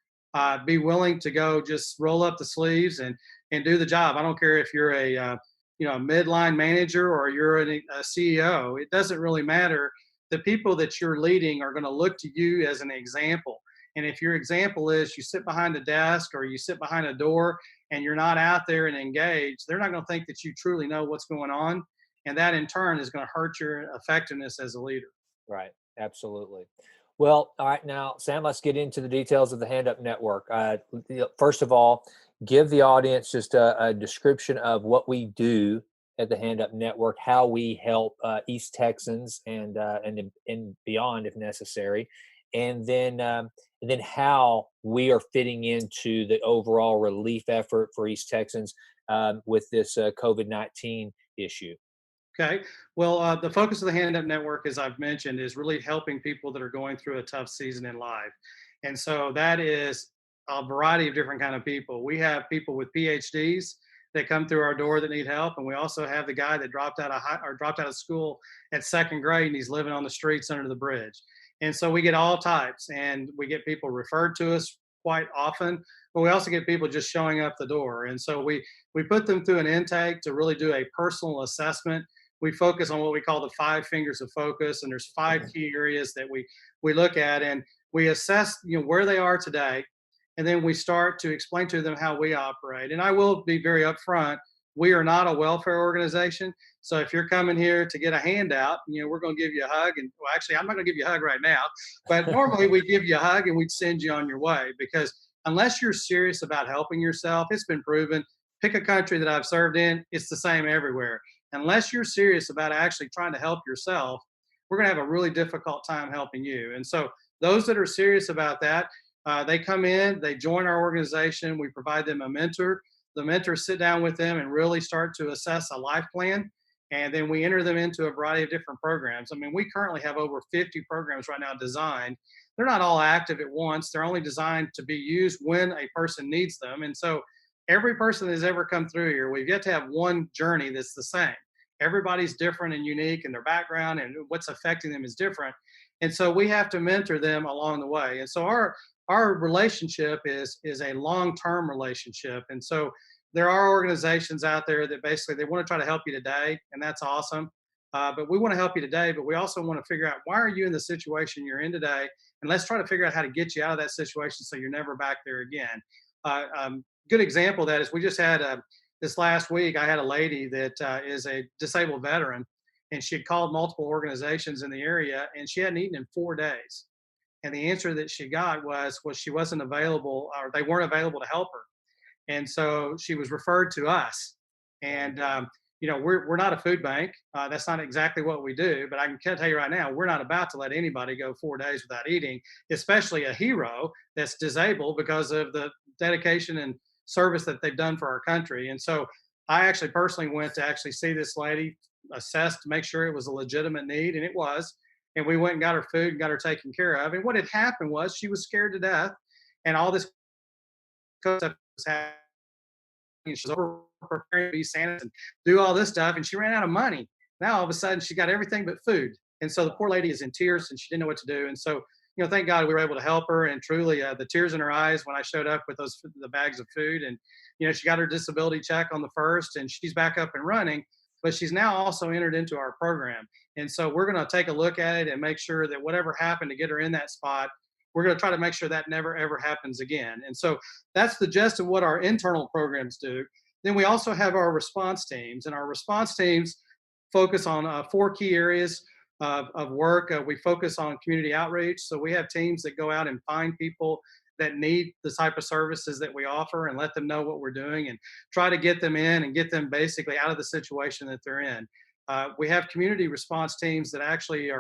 Be willing to go just roll up the sleeves and do the job. I don't care if you're a midline manager or you're a CEO. It doesn't really matter. The people that you're leading are going to look to you as an example. And if your example is you sit behind a desk or you sit behind a door and you're not out there and engaged, they're not going to think that you truly know what's going on. And that in turn is going to hurt your effectiveness as a leader. Right. Absolutely. Well, all right. Now, Sam, let's get into the details of the Hand Up Network. First of all, give the audience just a description of what we do at the Hand Up Network, how we help East Texans and beyond if necessary, and then how we are fitting into the overall relief effort for East Texans with this COVID-19 issue. Okay. Well, the focus of the Hand Up Network, as I've mentioned, is really helping people that are going through a tough season in life. And so that is a variety of different kind of people. We have people with PhDs that come through our door that need help, and we also have the guy that dropped out of school at second grade and he's living on the streets under the bridge. And so we get all types, and we get people referred to us quite often, but we also get people just showing up the door. And so we put them through an intake to really do a personal assessment. We focus on what we call the 5 fingers of focus, and there's 5 key areas that we look at, and we assess where they are today, and then we start to explain to them how we operate. And I will be very upfront, we are not a welfare organization. So if you're coming here to get a handout, we're going to give you a hug. And well, actually, I'm not going to give you a hug right now, but normally we give you a hug and we'd send you on your way, because unless you're serious about helping yourself, it's been proven. Pick a country that I've served in, it's the same everywhere. Unless you're serious about actually trying to help yourself, we're going to have a really difficult time helping you. And so those that are serious about that, they come in, they join our organization. We provide them a mentor. The mentors sit down with them and really start to assess a life plan. And then we enter them into a variety of different programs. I mean, we currently have over 50 programs right now designed. They're not all active at once. They're only designed to be used when a person needs them. And so every person that's ever come through here, we've yet to have one journey that's the same. Everybody's different and unique, and their background and what's affecting them is different. And so we have to mentor them along the way. And so our relationship is a long-term relationship. And so there are organizations out there that basically they want to try to help you today, and that's awesome. but we want to help you today. But we also want to figure out why are you in the situation you're in today, and let's try to figure out how to get you out of that situation so you're never back there again. Good example of that is we just had this last week. I had a lady that is a disabled veteran, and she had called multiple organizations in the area, and she hadn't eaten in 4 days. And the answer that she got was she wasn't available, or they weren't available to help her. And so she was referred to us. And we're not a food bank. That's not exactly what we do. But I can tell you right now, we're not about to let anybody go 4 days without eating, especially a hero that's disabled because of the dedication and service that they've done for our country. And so I actually personally went to actually see this lady, assess to make sure it was a legitimate need, and it was. And we went and got her food and got her taken care of. And what had happened was she was scared to death, and all this stuff was happening. She was over preparing to be Santa and do all this stuff, and she ran out of money. Now all of a sudden she got everything but food, and so the poor lady is in tears and she didn't know what to do. And so thank God we were able to help her. And truly, the tears in her eyes when I showed up with the bags of food, and she got her disability check on the first, and she's back up and running. But she's now also entered into our program, and so we're going to take a look at it and make sure that whatever happened to get her in that spot, we're going to try to make sure that never ever happens again. And so that's the gist of what our internal programs do. Then we also have our response teams, and our response teams focus on 4 key areas of work. We focus on community outreach. So we have teams that go out and find people that need the type of services that we offer and let them know what we're doing and try to get them in and get them basically out of the situation that they're in. We have community response teams that actually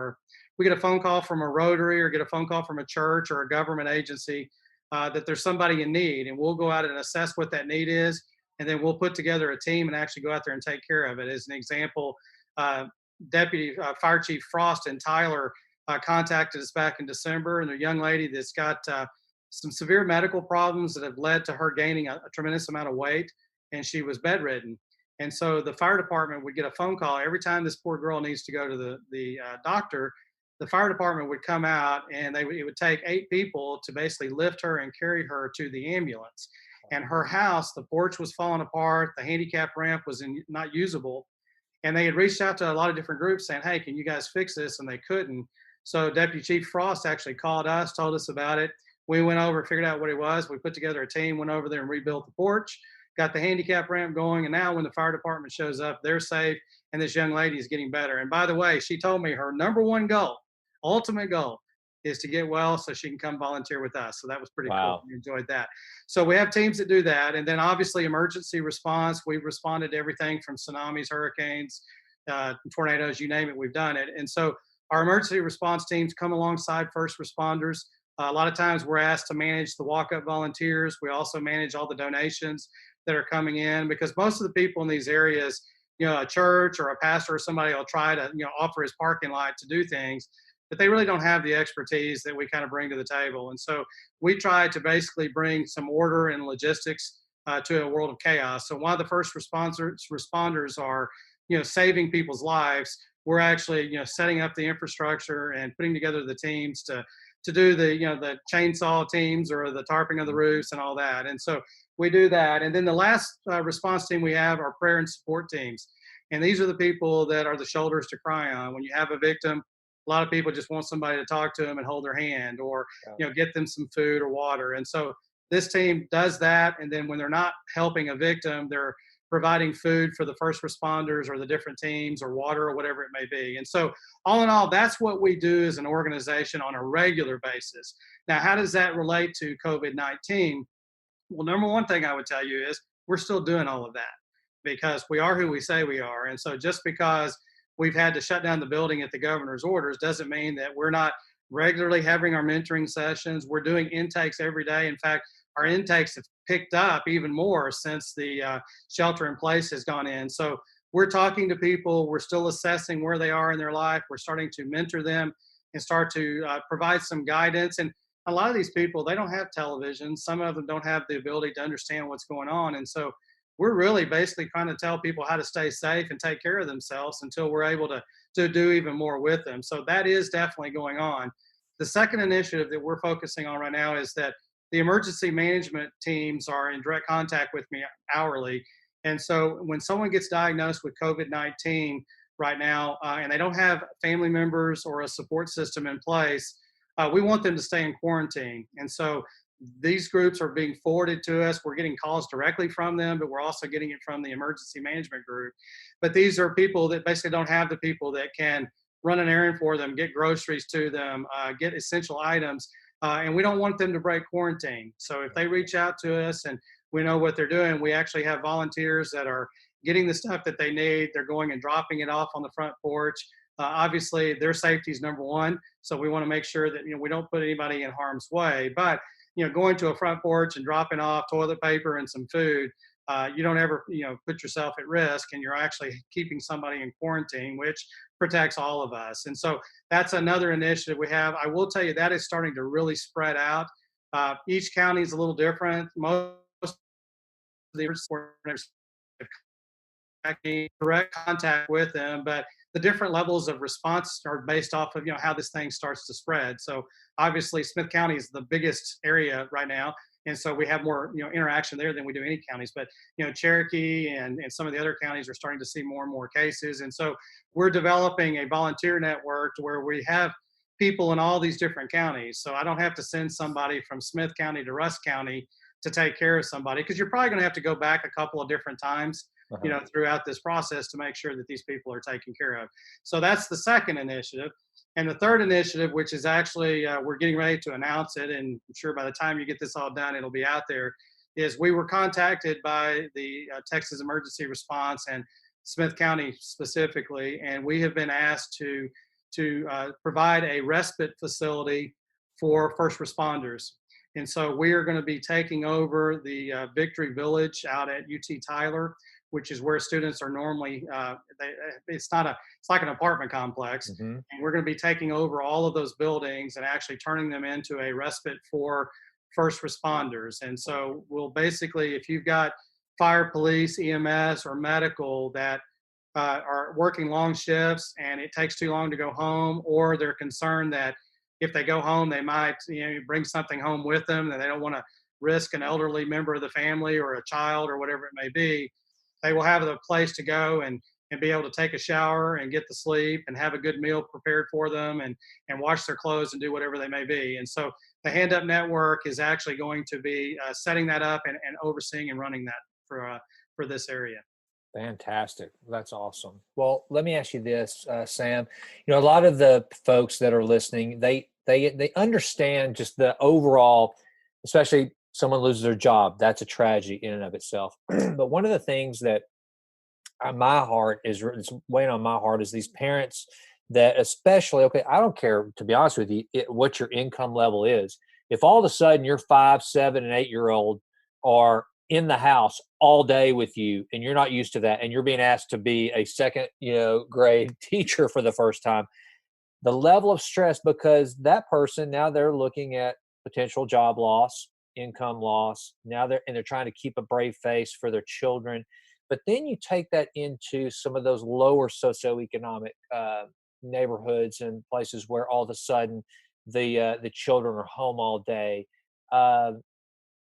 we get a phone call from a Rotary or get a phone call from a church or a government agency that there's somebody in need, and we'll go out and assess what that need is, and then we'll put together a team and actually go out there and take care of it. As an example, Deputy Fire Chief Frost and Tyler contacted us back in December, and a young lady that's got some severe medical problems that have led to her gaining a tremendous amount of weight, and she was bedridden. And so the fire department would get a phone call every time this poor girl needs to go to the doctor. The fire department would come out, and it would take 8 people to basically lift her and carry her to the ambulance. And her house, the porch was falling apart, the handicap ramp was not usable, and they had reached out to a lot of different groups saying, "Hey, can you guys fix this?" And they couldn't. So Deputy Chief Frost actually called us, told us about it. We went over, figured out what it was. We put together a team, went over there and rebuilt the porch, got the handicap ramp going. And now when the fire department shows up, they're safe, and this young lady is getting better. And by the way, she told me her number one goal, ultimate goal, is to get well so she can come volunteer with us. So that was pretty cool. Wow. We enjoyed that. So we have teams that do that. And then obviously emergency response, we've responded to everything from tsunamis, hurricanes, tornadoes, you name it, we've done it. And so our emergency response teams come alongside first responders. A lot of times we're asked to manage the walk-up volunteers. We also manage all the donations that are coming in, because most of the people in these areas, a church or a pastor or somebody will try to, offer his parking lot to do things, but they really don't have the expertise that we kind of bring to the table. And so we try to basically bring some order and logistics to a world of chaos. So while the first responders are, saving people's lives, we're actually, setting up the infrastructure and putting together the teams to do the chainsaw teams or the tarping of the roofs and all that. And so we do that. And then the last response team we have are prayer and support teams. And these are the people that are the shoulders to cry on. When you have a victim, a lot of people just want somebody to talk to them and hold their hand, or get them some food or water. And so this team does that. And then when they're not helping a victim, they're providing food for the first responders or the different teams, or water or whatever it may be. And so all in all, that's what we do as an organization on a regular basis. Now, how does that relate to COVID-19? Well, number one thing I would tell you is we're still doing all of that, because we are who we say we are. And so just because we've had to shut down the building at the governor's orders doesn't mean that we're not regularly having our mentoring sessions. We're doing intakes every day. In fact, our intakes have picked up even more since the shelter in place has gone in. So we're talking to people. We're still assessing where they are in their life. We're starting to mentor them and start to provide some guidance. And a lot of these people, they don't have television. Some of them don't have the ability to understand what's going on. And so we're really basically trying to tell people how to stay safe and take care of themselves until we're able to do even more with them. So that is definitely going on. The second initiative that we're focusing on right now is that the emergency management teams are in direct contact with me hourly. And so when someone gets diagnosed with COVID-19, right now, and they don't have family members or a support system in place, we want them to stay in quarantine. And so these groups are being forwarded to us. We're getting calls directly from them, but we're also getting it from the emergency management group. But these are people that basically don't have the people that can run an errand for them, get groceries to them, get essential items. And we don't want them to break quarantine. So if they reach out to us and we know what they're doing, we actually have volunteers that are getting the stuff that they need. They're going and dropping it off on the front porch. Obviously, their safety is number one. So we want to make sure that we don't put anybody in harm's way. But going to a front porch and dropping off toilet paper and some food, you don't ever put yourself at risk, and you're actually keeping somebody in quarantine, which protects all of us. And so that's another initiative we have. I will tell you that is starting to really spread out. Each county is a little different. Most of the direct contact with them, but the different levels of response are based off of how this thing starts to spread. So obviously Smith County is the biggest area right now, and so we have more interaction there than we do any counties. But Cherokee and some of the other counties are starting to see more and more cases, and so we're developing a volunteer network to where we have people in all these different counties. So I don't have to send somebody from Smith County to Rusk County to take care of somebody, because you're probably going to have to go back a couple of different times throughout this process to make sure that these people are taken care of. So that's the second initiative. And the third initiative, which is actually, we're getting ready to announce it, and I'm sure by the time you get this all done, it'll be out there, is we were contacted by the Texas Emergency Response and Smith County specifically, and we have been asked to provide a respite facility for first responders. And so we are going to be taking over the Victory Village out at UT Tyler, which is where students are normally, it's like an apartment complex. Mm-hmm. And we're going to be taking over all of those buildings and actually turning them into a respite for first responders. And so we'll basically, if you've got fire, police, EMS, or medical that are working long shifts and it takes too long to go home, or they're concerned that if they go home, they might bring something home with them, and they don't want to risk an elderly member of the family or a child or whatever it may be, they will have a place to go and be able to take a shower and get to sleep and have a good meal prepared for them and wash their clothes and do whatever they may be. And so the Hand Up Network is actually going to be setting that up and overseeing and running that for this area. Fantastic. That's awesome. Well, let me ask you this, Sam. A lot of the folks that are listening, they understand just the overall, especially someone loses their job. That's a tragedy in and of itself. But one of the things that my heart is weighing on my heart is these parents that, especially, okay, I don't care, to be honest with you, what your income level is. If all of a sudden your 5, 7, and 8-year-old are in the house all day with you, and you're not used to that, and you're being asked to be a second, grade teacher for the first time, the level of stress, because that person, now they're looking at potential job loss, income loss. Now they're trying to keep a brave face for their children. But then you take that into some of those lower socioeconomic neighborhoods and places where all of a sudden the children are home all day.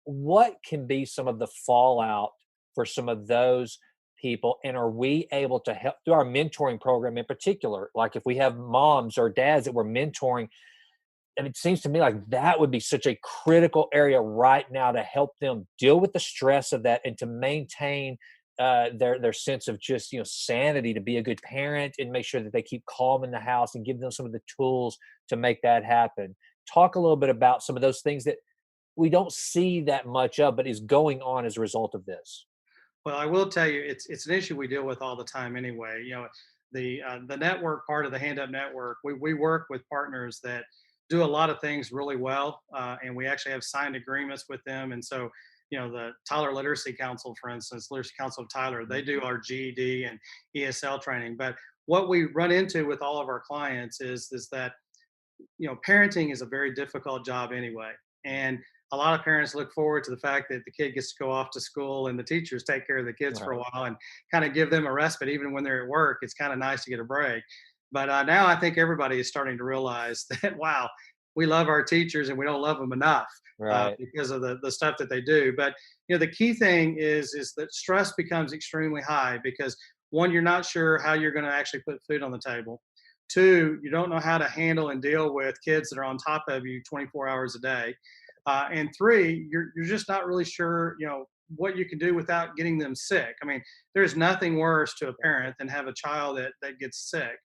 What can be some of the fallout for some of those people? And are we able to help through our mentoring program in particular? Like if we have moms or dads that we're mentoring, and it seems to me like that would be such a critical area right now to help them deal with the stress of that and to maintain their sense of just sanity, to be a good parent and make sure that they keep calm in the house and give them some of the tools to make that happen. Talk a little bit about some of those things that we don't see that much of, but is going on as a result of this. Well, I will tell you, it's an issue we deal with all the time anyway. The network part of the Hand Up Network, we work with partners that do a lot of things really well, and we actually have signed agreements with them. And so, the Tyler Literacy Council, for instance, Literacy Council of Tyler, they do our GED and ESL training. But what we run into with all of our clients is that parenting is a very difficult job anyway, and a lot of parents look forward to the fact that the kid gets to go off to school and the teachers take care of the kids for a while and kind of give them a respite. Even when they're at work, it's kind of nice to get a break. But now I think everybody is starting to realize that, wow, we love our teachers and we don't love them enough because of the stuff that they do. But the key thing is that stress becomes extremely high, because One, you're not sure how you're going to actually put food on the table. Two, you don't know how to handle and deal with kids that are on top of you 24 hours a day. And three, you're just not really sure, what you can do without getting them sick. I mean, there's nothing worse to a parent than have a child that gets sick.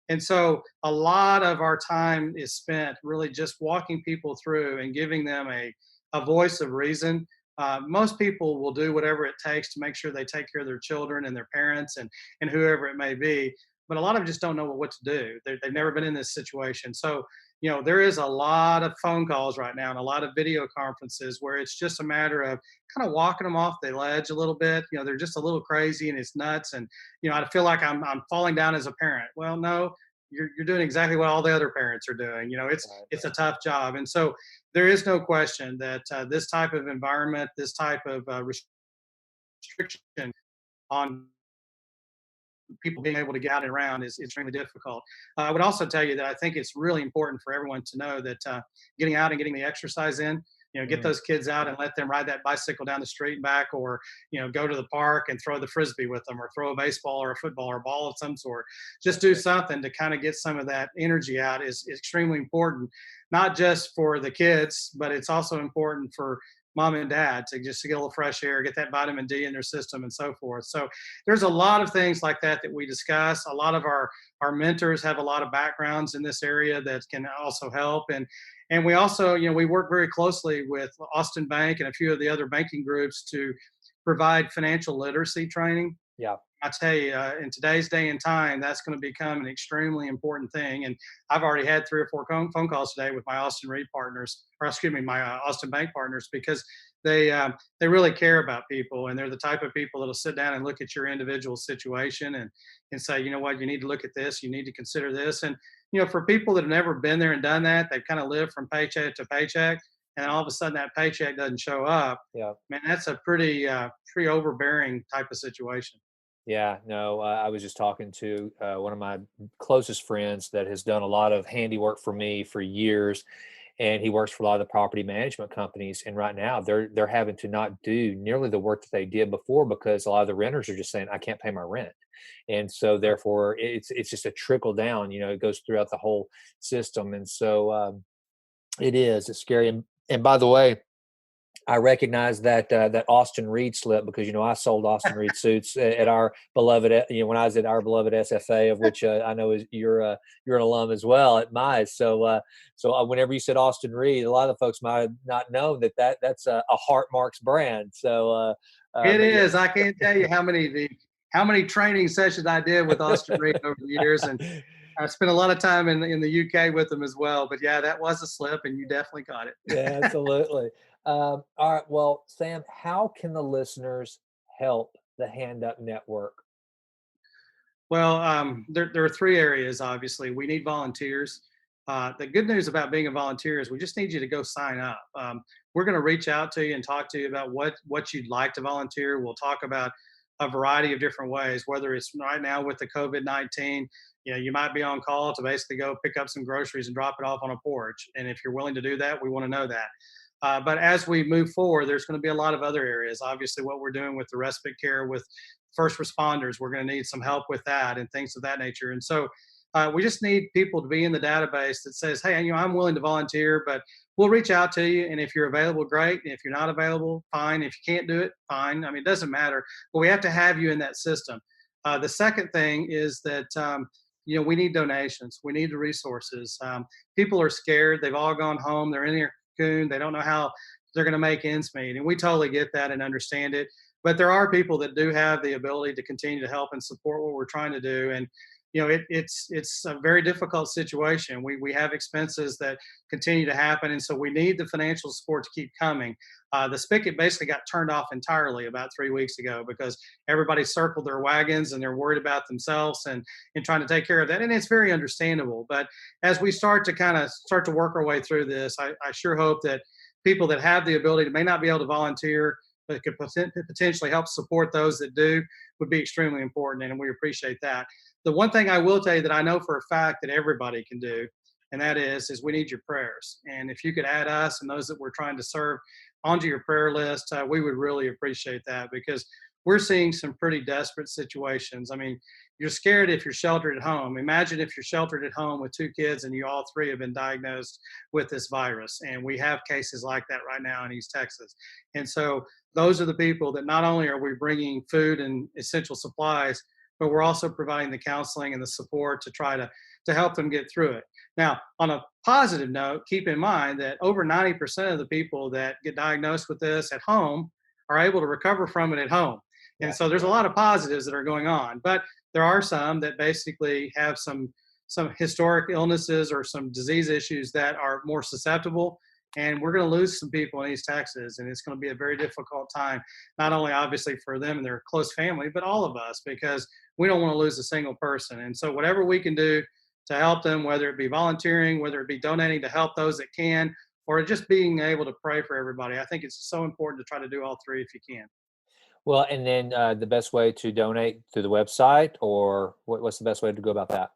And so a lot of our time is spent really just walking people through and giving them a voice of reason. Most people will do whatever it takes to make sure they take care of their children and their parents and whoever it may be. But a lot of them just don't know what to do. They've never been in this situation. So, there is a lot of phone calls right now and a lot of video conferences where it's just a matter of kind of walking them off the ledge a little bit. They're just a little crazy and it's nuts. And, I feel like I'm falling down as a parent. Well, no, you're doing exactly what all the other parents are doing. It's a tough job. And so there is no question that this type of environment, this type of restriction on people being able to get out and around is extremely difficult. I would also tell you that I think it's really important for everyone to know that getting out and getting the exercise in, get Mm, those kids out and let them ride that bicycle down the street and back, or, go to the park and throw the frisbee with them, or throw a baseball or a football or a ball of some sort. Just do something to kind of get some of that energy out is extremely important, not just for the kids, but it's also important for mom and dad to get a little fresh air, get that vitamin D in their system, and so forth. So there's a lot of things like that we discuss. A lot of our mentors have a lot of backgrounds in this area that can also help. And we also, we work very closely with Austin Bank and a few of the other banking groups to provide financial literacy training. yeah. I tell you, in today's day and time, that's going to become an extremely important thing. And I've already had 3 or 4 phone calls today with my Austin Reed partners, or excuse me, my Austin Bank partners, because they really care about people, and they're the type of people that'll sit down and look at your individual situation and say, you know what, you need to look at this, you need to consider this. And for people that have never been there and done that, they've kind of lived from paycheck to paycheck, and all of a sudden that paycheck doesn't show up. Yeah. Man, that's a pretty overbearing type of situation. Yeah, no, I was just talking to one of my closest friends that has done a lot of handiwork for me for years, and he works for a lot of the property management companies. And right now, they're having to not do nearly the work that they did before because a lot of the renters are just saying, "I can't pay my rent," and so therefore, it's just a trickle down. It goes throughout the whole system, and so it's scary. And by the way, I recognize that Austin Reed slip because I sold Austin Reed suits at our beloved when I was at our beloved SFA, of which I know is you're an alum as well at Mize. So whenever you said Austin Reed, a lot of the folks might have not known that's a Heart Marks brand. So It but yeah, is. I can't tell you how many training sessions I did with Austin Reed over the years, and I spent a lot of time in the UK with them as well. But yeah, that was a slip, and you definitely caught it. yeah, absolutely. All right, well, Sam, how can the listeners help the Hand Up Network? Well, there are 3 areas. Obviously, we need volunteers. The good news about being a volunteer is we just need you to go sign up. We're going to reach out to you and talk to you about what you'd like to volunteer. We'll talk about a variety of different ways. Whether it's right now with the COVID-19, you might be on call to basically go pick up some groceries and drop it off on a porch. And if you're willing to do that, we want to know that. But as we move forward, there's going to be a lot of other areas. Obviously, what we're doing with the respite care with first responders, we're going to need some help with that and things of that nature. And so we just need people to be in the database that says, hey, I'm willing to volunteer, but we'll reach out to you. And if you're available, great. And if you're not available, fine. If you can't do it, fine. I mean, it doesn't matter, but we have to have you in that system. The second thing is that, we need donations. We need the resources. People are scared. They've all gone home. They're in their cocoon. They don't know how they're going to make ends meet. And we totally get that and understand it. But there are people that do have the ability to continue to help and support what we're trying to do. And it's a very difficult situation. We have expenses that continue to happen, and so we need the financial support to keep coming. The spigot basically got turned off entirely about 3 weeks ago because everybody circled their wagons and they're worried about themselves and trying to take care of that, and it's very understandable. But as we start to work our way through this, I sure hope that people that have the ability may not be able to volunteer but could potentially help support those that do would be extremely important, and we appreciate that. The one thing I will tell you that I know for a fact that everybody can do, and that is we need your prayers. And if you could add us and those that we're trying to serve onto your prayer list, we would really appreciate that, because we're seeing some pretty desperate situations. I mean, you're scared if you're sheltered at home. Imagine if you're sheltered at home with two kids and you all three have been diagnosed with this virus. And we have cases like that right now in East Texas. And so those are the people that not only are we bringing food and essential supplies, but we're also providing the counseling and the support to try to help them get through it. Now, on a positive note, keep in mind that over 90% of the people that get diagnosed with this at home are able to recover from it at home. And Yeah. so there's a lot of positives that are going on, but there are some that basically have some historic illnesses or some disease issues that are more susceptible. And we're going to lose some people in East Texas, and it's going to be a very difficult time, not only obviously for them and their close family, but all of us, because we don't want to lose a single person. And so whatever we can do to help them, whether it be volunteering, whether it be donating to help those that can, or just being able to pray for everybody, I think it's so important to try to do all three if you can. Well, and then the best way to donate through the website, or what's the best way to go about that?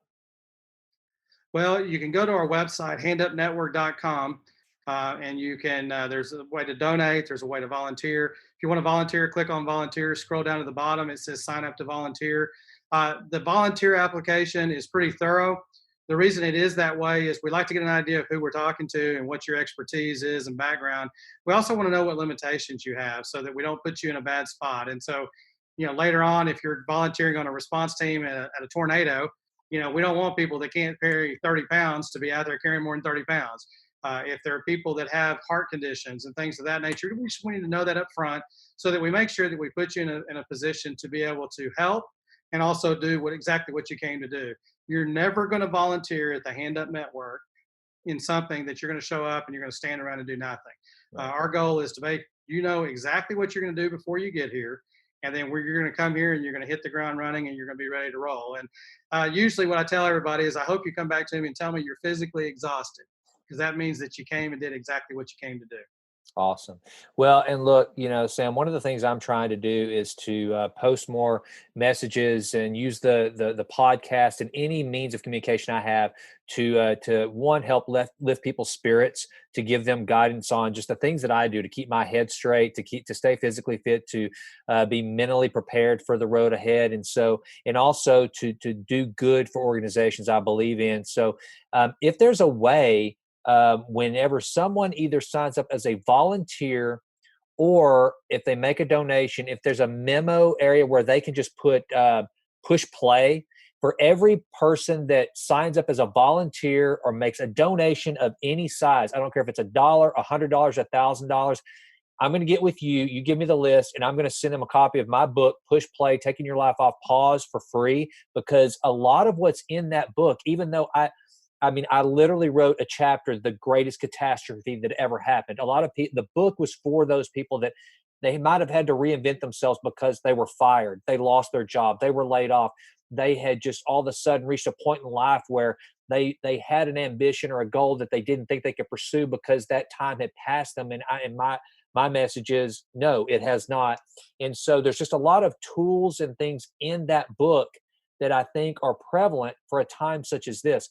Well, you can go to our website, handupnetwork.com, and you can, there's a way to donate, there's a way to volunteer. If you want to volunteer, click on volunteer, scroll down to the bottom, it says sign up to volunteer. The volunteer application is pretty thorough. The reason it is that way is we like to get an idea of who we're talking to and what your expertise is and background. We also want to know what limitations you have so that we don't put you in a bad spot. And so, later on, if you're volunteering on a response team at a tornado, we don't want people that can't carry 30 pounds to be out there carrying more than 30 pounds. If there are people that have heart conditions and things of that nature, we just need to know that up front so that we make sure that we put you in a position to be able to help and also do exactly what you came to do. You're never going to volunteer at the Hand Up Network in something that you're going to show up and you're going to stand around and do nothing. Right. Our goal is to make exactly what you're going to do before you get here, and then you're going to come here and you're going to hit the ground running and you're going to be ready to roll. And usually, what I tell everybody is, I hope you come back to me and tell me you're physically exhausted, because that means that you came and did exactly what you came to do. Awesome. Well, and look, Sam, one of the things I'm trying to do is to post more messages and use the podcast and any means of communication I have to one, help lift people's spirits, to give them guidance on just the things that I do to keep my head straight, to stay physically fit, to be mentally prepared for the road ahead, and also to do good for organizations I believe in. So, if there's a way, whenever someone either signs up as a volunteer or if they make a donation, if there's a memo area where they can just put push play for every person that signs up as a volunteer or makes a donation of any size. I don't care if it's $1, $100, $1,000. I'm going to get with you. You give me the list, and I'm going to send them a copy of my book, Push Play, Taking Your Life Off Pause, for free, because a lot of what's in that book, even though I literally wrote a chapter, the greatest catastrophe that ever happened. A lot of people, the book was for those people that they might have had to reinvent themselves because they were fired, they lost their job, they were laid off, they had just all of a sudden reached a point in life where they had an ambition or a goal that they didn't think they could pursue because that time had passed them. And my message is, no, it has not. And so there's just a lot of tools and things in that book that I think are prevalent for a time such as this.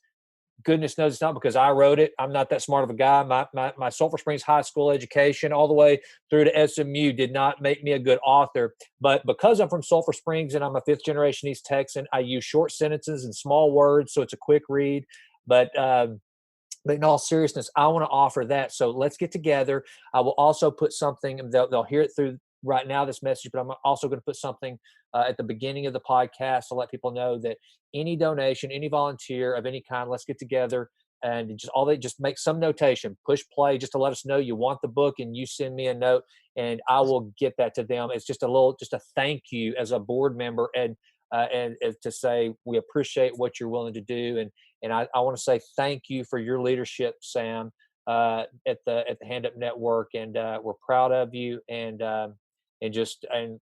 Goodness knows it's not because I wrote it. I'm not that smart of a guy. My Sulphur Springs high school education all the way through to SMU did not make me a good author. But because I'm from Sulphur Springs and I'm a fifth generation East Texan, I use short sentences and small words, so it's a quick read. But in all seriousness, I want to offer that. So let's get together. I will also put something, and they'll hear it through right now, this message, but I'm also going to put something at the beginning of the podcast to let people know that any donation, any volunteer of any kind, let's get together and just make some notation, push play, just to let us know you want the book, and you send me a note and I will get that to them. It's just a thank you as a board member, and to say we appreciate what you're willing to do. And I want to say thank you for your leadership, Sam, at the Hand Up Network, and we're proud of you. And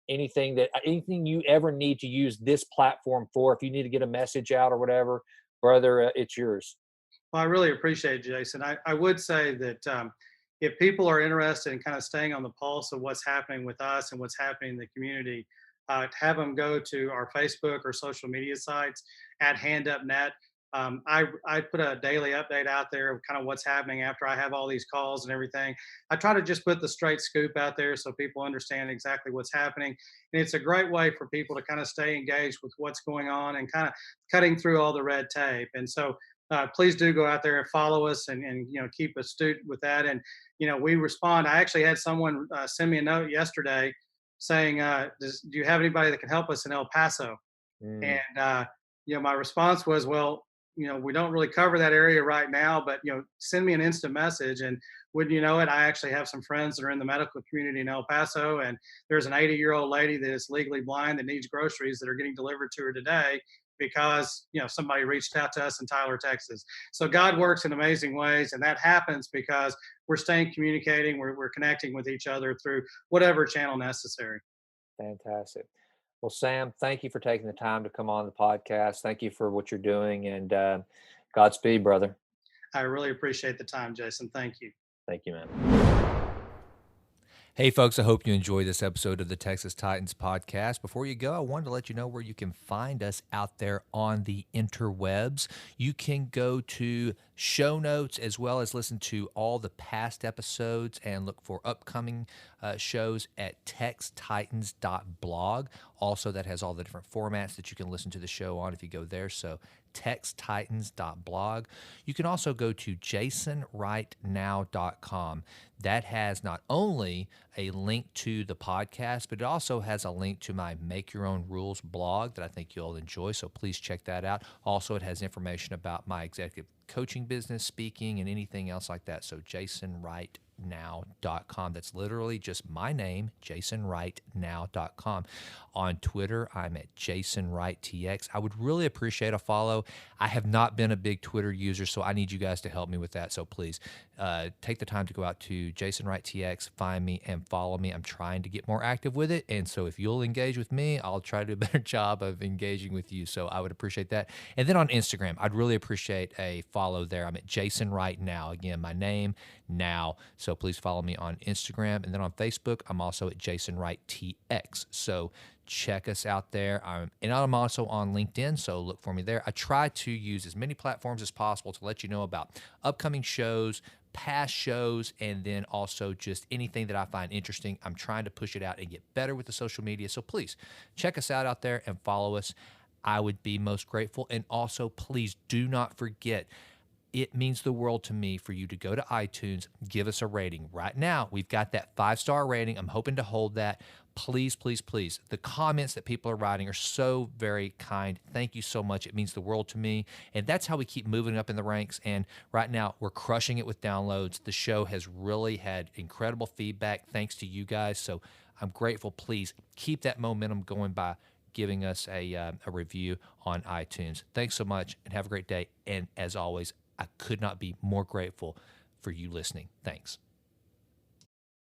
anything you ever need to use this platform for, if you need to get a message out or whatever, brother, it's yours. Well, I really appreciate it, Jason. I would say that if people are interested in kind of staying on the pulse of what's happening with us and what's happening in the community, have them go to our Facebook or social media sites at Hand Up Net. I put a daily update out there of kind of what's happening after I have all these calls and everything. I try to just put the straight scoop out there so people understand exactly what's happening. And it's a great way for people to kind of stay engaged with what's going on and kind of cutting through all the red tape. And so please do go out there and follow us and keep astute with that. And we respond. I actually had someone send me a note yesterday saying, do you have anybody that can help us in El Paso? Mm. And my response was, well, we don't really cover that area right now, but send me an instant message. And wouldn't you know it, I actually have some friends that are in the medical community in El Paso, and there's an 80-year-old lady that is legally blind that needs groceries that are getting delivered to her today because somebody reached out to us in Tyler, Texas. So God works in amazing ways, and that happens because we're staying communicating, we're connecting with each other through whatever channel necessary. Fantastic. Well, Sam, thank you for taking the time to come on the podcast. Thank you for what you're doing, and Godspeed, brother. I really appreciate the time, Jason. Thank you. Thank you, man. Hey, folks, I hope you enjoyed this episode of the Texas Titans podcast. Before you go, I wanted to let you know where you can find us out there on the interwebs. You can go to show notes as well as listen to all the past episodes and look for upcoming shows at textitans.blog. Also, that has all the different formats that you can listen to the show on if you go there. So textitans.blog. You can also go to jasonwrightnow.com. That has not only a link to the podcast, but it also has a link to my Make Your Own Rules blog that I think you'll enjoy. So please check that out. Also, it has information about my executive coaching business, speaking, and anything else like that. So jasonwrightnow.com. That's literally just my name, jasonwrightnow.com. On Twitter, I'm at jasonwrighttx. I would really appreciate a follow. I have not been a big Twitter user, so I need you guys to help me with that. So please take the time to go out to jasonwrighttx, find me, and follow me. I'm trying to get more active with it, and so if you'll engage with me, I'll try to do a better job of engaging with you. So I would appreciate that. And then on Instagram, I'd really appreciate a follow there. I'm at Jason Wright Now. Again, my name now. So please follow me on Instagram. And then on Facebook, I'm also at Jason Wright TX. So check us out there. And I'm also on LinkedIn, so look for me there. I try to use as many platforms as possible to let you know about upcoming shows, past shows, and then also just anything that I find interesting. I'm trying to push it out and get better with the social media. So please check us out there and follow us. I would be most grateful. And also, please do not forget, it means the world to me for you to go to iTunes, give us a rating. Right now, we've got that 5-star rating. I'm hoping to hold that. Please, please, please. The comments that people are writing are so very kind. Thank you so much. It means the world to me. And that's how we keep moving up in the ranks. And right now, we're crushing it with downloads. The show has really had incredible feedback thanks to you guys. So I'm grateful. Please keep that momentum going by giving us a review on iTunes. Thanks so much and have a great day. And as always, I could not be more grateful for you listening. Thanks.